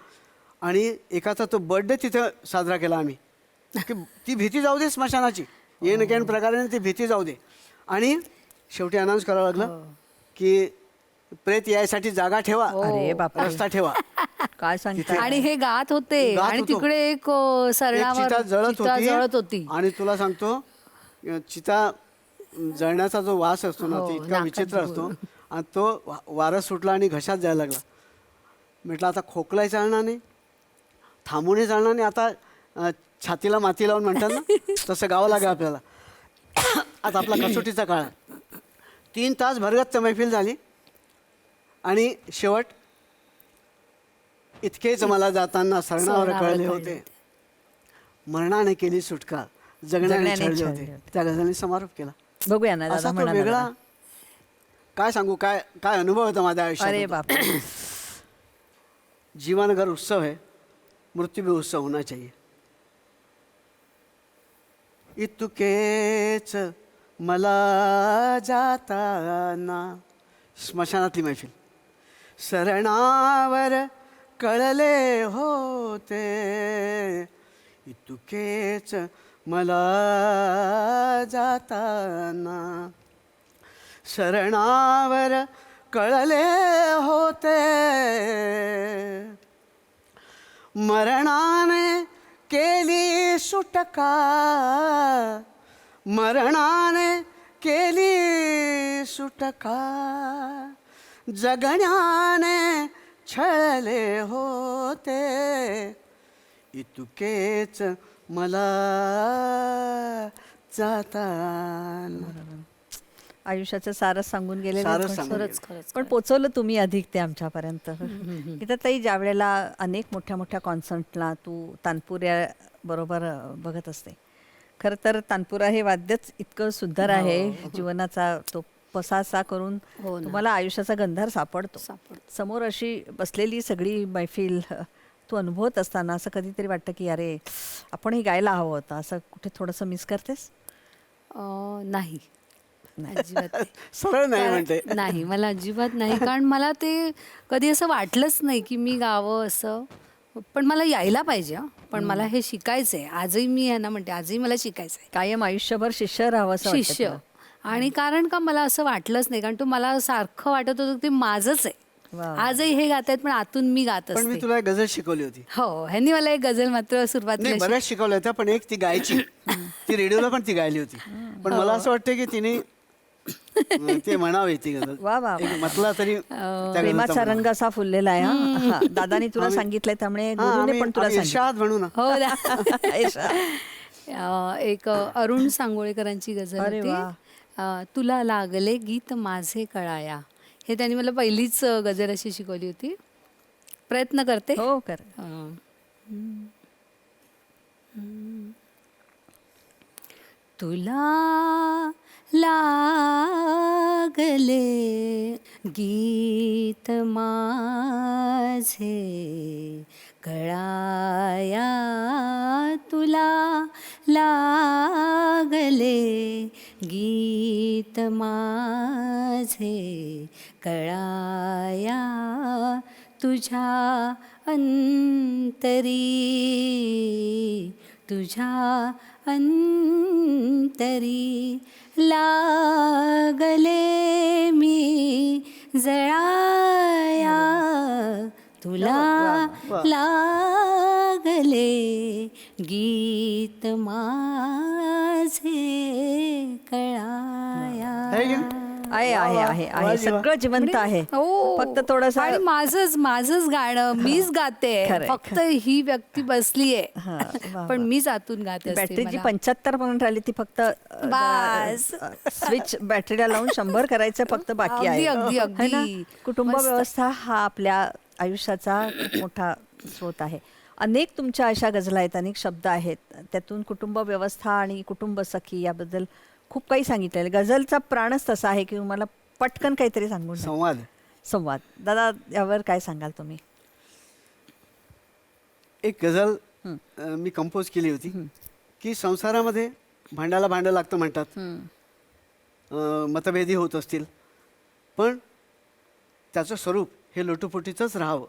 आणि एकाचा तो बर्थडे तिथं साजरा केला आम्ही की ती भीती जाऊ दे स्मशानाची, येण केन प्रकाराने ती भीती जाऊ दे. आणि शेवटी अनाऊन्स करावं लागलं की प्रेत यायसाठी जागा ठेवा, अरे बापरे. रस्ता ठेवा. काय सांगता? आणि हे गात होते गात आणि होतो. तिकडे एक एक सरणावर चिता चिता जळत होती. आणि तुला सांगतो चिता जळण्याचा जो वास असतो ना, हो, तो इतका नाकात विचित्र असतो. आणि तो वारं सुटला आणि घशात जायला लागला. म्हटलं आता खोकलाही चालणार नाही, थांबूनही चालणार नाही, आता छातीला माती लावून म्हणतात ना, तसं गावं लागेल आपल्याला. आता आपला कसोटीचा काळ आहे. 3 तास भरगच्च मैफिल झाली आणि शेवट इतकेच मला जाताना सरणावर कळले होते, मरणाने केली सुटका, जगण्याने छळले होते. त्या गझलने समारोप केला. बघूया ना दादा, असा तो म्हणा वेगळा, दादा. काय सांगू, काय काय अनुभव होता माझ्या अरे आयुष्यात. बाप. जीवन अगर उत्सव है, मृत्यू भी उत्सव होना चाहिए. इतकेच मला जाताना, स्मशानातली मैफिल, सरणावर कळले होते, इतकेच मला जाताना, शरणावर कळले होते, मरणाने केली सुटका, मरणाने केली सुटका, जगण्याने छळले होते, इतकेच मला जाताना. आयुष्याचं सारच सांगून गेले. सारच सांगून गेले. खरंच पण पोचवलं तुम्ही अधिक ते आमच्यापर्यंत. इथं ताई, ज्या वेळेला अनेक मोठ्या मोठ्या कॉन्सर्टला तू तानपुऱ्या बरोबर बघत असते. खरं तर तानपुरा हे वाद्यच इतकं सुंदर आहे, जीवनाचा तो पसासा करून हो ना. तुम्हाला आयुष्याचा गंधार सापडतो. सापडतो. समोर अशी बसलेली सगळी मैफिल तू अनुभवत असताना असं कधीतरी वाटतं की अरे आपणही गायला हवं होतं, असं कुठे थोडंसं मिस करतेस? नाही, अजिबात नाही. सरळ नाही म्हणते. नाही, मला अजिबात नाही. कारण मला ते कधी असं वाटलंच नाही की मी गावं असं. पण मला यायला पाहिजे हं. पण मला हे शिकायचं आहे. आजही मी यांना म्हणते, आजही मला शिकायचं आहे. कायम आयुष्यभर शिष्य राहावं असं वाटतं शिष्य. तुला? आणि कारण का मला असं वाटलंच नाही, कारण तो मला सारखं वाटत होतं की ते माझंच आहे. वा. आजही हे गात आहेत, पण आतून मी गात पण मी असते. तुला एक गझल शिकवली होती. हो, ह्यांनी मला एक गझल मात्र नाही, सुरुवातीला बऱ्याच शिकवल्या होत्या, पण एक ती गायची, ती रेडिओला पण ती गायली होती. पण मला असं वाटतं की तिने ते म्हणावे ती गझल. वा वा वा. एक म्हटला तरी त्या गझलचा प्रेमाचा म्हणावा. रंग असा फुललेला आहे. हा. दादानी तुला सांगितलंय, त्यामुळे हा, गुरुने आम्ही- पण तुला आम्ही सांगितलं. इर्षाद म्हणू ना. हो ना. इर्षाद. एक अरुण सांगोळेकरांची गझल अरे होती. वा. तुला लागले गीत माझे कळाया. हे त्यांनी मला पहिलीच गझल अशी शिकवली होती. प्रयत्न करते. हो कर. तुला लागले गीत माझे कळाया, तुला लागले गीत माझे कळाया, तुझ्या अंतरी, तुझ्या अंतरी लागले मी जळाया, तुला लागले गीत माझे कळाया. है क्या? आहे सगळं जिवंत आहे. हो. फक्त थोडस आणि माझंच गाणं मीच गाते, खरंय, फक्त ही व्यक्ती बसलीये हा, वा, पण मीच आतून गाते असते. बॅटरी जी मला. 75% राहिली ती फक्त बस. स्विच बॅटरीला लावून 100 करायचं फक्त बाकी आहे. अगदी, है ना? अगदी. कुटुंब मस्त. व्यवस्था हा आपल्या आयुष्याचा खूप मोठा स्रोत आहे. अनेक तुमच्या अशा गझला आहेत, अनेक शब्द आहेत, त्यातून कुटुंब व्यवस्था आणि कुटुंब सखी याबद्दल खूप काही सांगितलेलं. गझलचा प्राणच तसा आहे की तुम्हाला पटकन काहीतरी सांगून संवाद. संवाद. दादा यावर काय सांगाल तुम्ही? एक गझल मी कंपोज केली होती की संसारामध्ये भांड्याला भांडं लागतं म्हणतात, मतभेदी होत असतील, पण त्याचं स्वरूप हे लोटुपोटीचंच राहावं.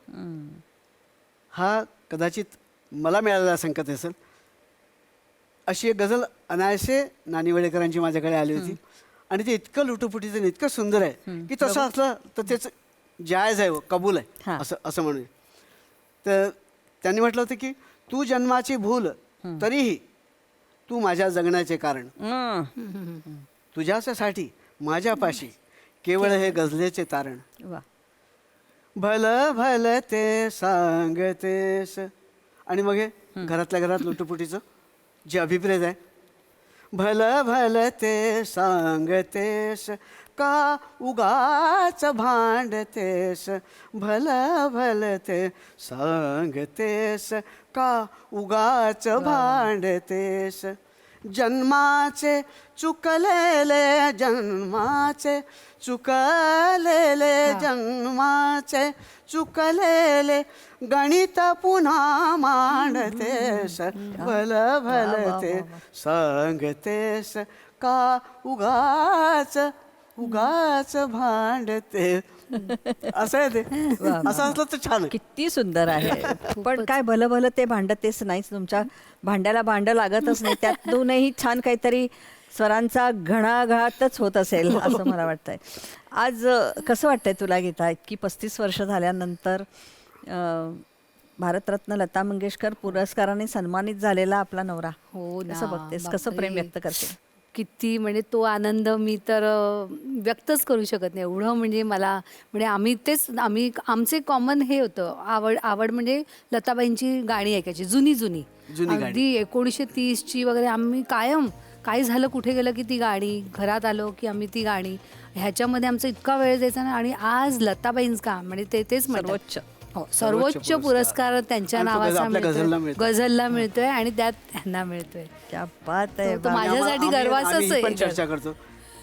हा कदाचित मला मिळालेला संकेत असेल. अशी एक गझल अनायसे नानी वडेकरांची माझ्याकडे आली होती आणि ते इतकं लुटुपुटीचं आणि इतकं सुंदर आहे की तसं असलं तर त्याचं जायज आहे, कबूल आहे असं म्हणूया. तर त्यांनी म्हटलं होतं की तू जन्माची भूल तरीही तू माझ्या जगण्याचे कारण, तुझ्यासाठी माझ्यापाशी केवळ हे गझलेचे तारण. वा. भलं भलं ते सांगतेस. आणि मग हे घरातल्या घरात लुटुपुटीचं जे अभिप्रेत आहे. भलं भलं ते सांगतेस का उगाच भांडतेस, भलं भलं ते सांगतेस का उगाच भांडतेस. जन्माचे चुकलेले जन्माचे चुकलेले गणित पुन्हा मांडतेस, भलं भलं ते सांगतेस का उगाच भांडते. असं आहे ते. असं असलं तर छान. किती सुंदर आहे. पण काय भलं भलं ते भांडतेच नाहीच, तुमच्या भांड्याला भांडं लागतच नाही, त्यातूनही छान काहीतरी स्वरांचा घणाघातच होत असेल असं मला वाटतंय. आज कसं वाटतंय तुला गीता, इतकी 35 वर्ष झाल्यानंतर भारतरत्न लता मंगेशकर पुरस्काराने सन्मानित झालेला आपला नवरा? हो ना, कसं बघतेस, कसं प्रेम व्यक्त करते? किती म्हणजे तो आनंद मी तर व्यक्तच करू शकत नाही. एवढं म्हणजे मला, म्हणजे आम्ही आमचे कॉमन हे होतं, आवड म्हणजे लताबाईंची गाणी ऐकायची, जुनी अगदी 1930ची वगैरे. आम्ही कायम काही झालं, कुठे गेलं की ती गाणी, घरात आलो की आम्ही ती गाणी, ह्याच्यामध्ये आमचा इतका वेळ जायचा ना. आणि आज लताबाईंच का म्हणजे तेच सर्वोच्च सर्वोच्च पुरस्कार त्यांच्या नावाचा गझलला मिळतोय आणि त्यात त्यांना मिळतोय. क्या बात आहे. तो माझ्यासाठी गर्वाचंच आहे. पण चर्चा करतो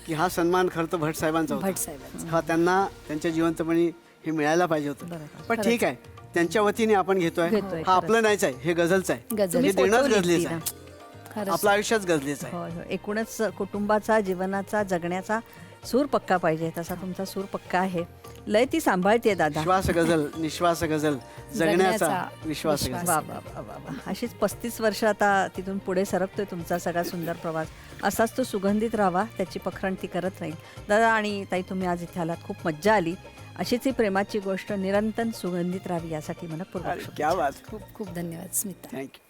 की हा सन्मान खरं तर भट साहेबांचा होता. हा त्यांना त्यांच्या जिवंतपणी हे मिळायला पाहिजे होतं. पण ठीक आहे, त्यांच्या वतीने आपण घेतोय. हा आपलं नाहीच आहे, हे गझलचं आहे. हे देणंच गझलेचं आहे, आपलं आयुष्याच गझलेचं आहे. होय होय. एकूणच कुटुंबाचा, जीवनाचा, जगण्याचा सूर पक्का पाहिजे, तसा तुमचा सूर पक्का आहे. लय ती सांभाळते दादा. श्वास गझल, निश्वास गझल, जगण्याचा विश्वास गझल. वा वा वा वा वा. अशीच 35 वर्ष आता तिथून पुढे सरकतोय तुमचा सगळा सुंदर प्रवास. असाच तो सुगंधित राहावा, त्याची पखरण ती करत राहील. दादा आणि ताई, तुम्ही आज इथे आलात, खूप मज्जा आली. अशीच ही प्रेमाची गोष्ट निरंतर सुगंधित राहावी यासाठी मला पूर्वक क्या बात. खूप खूप धन्यवाद स्मिता. थँक्यू.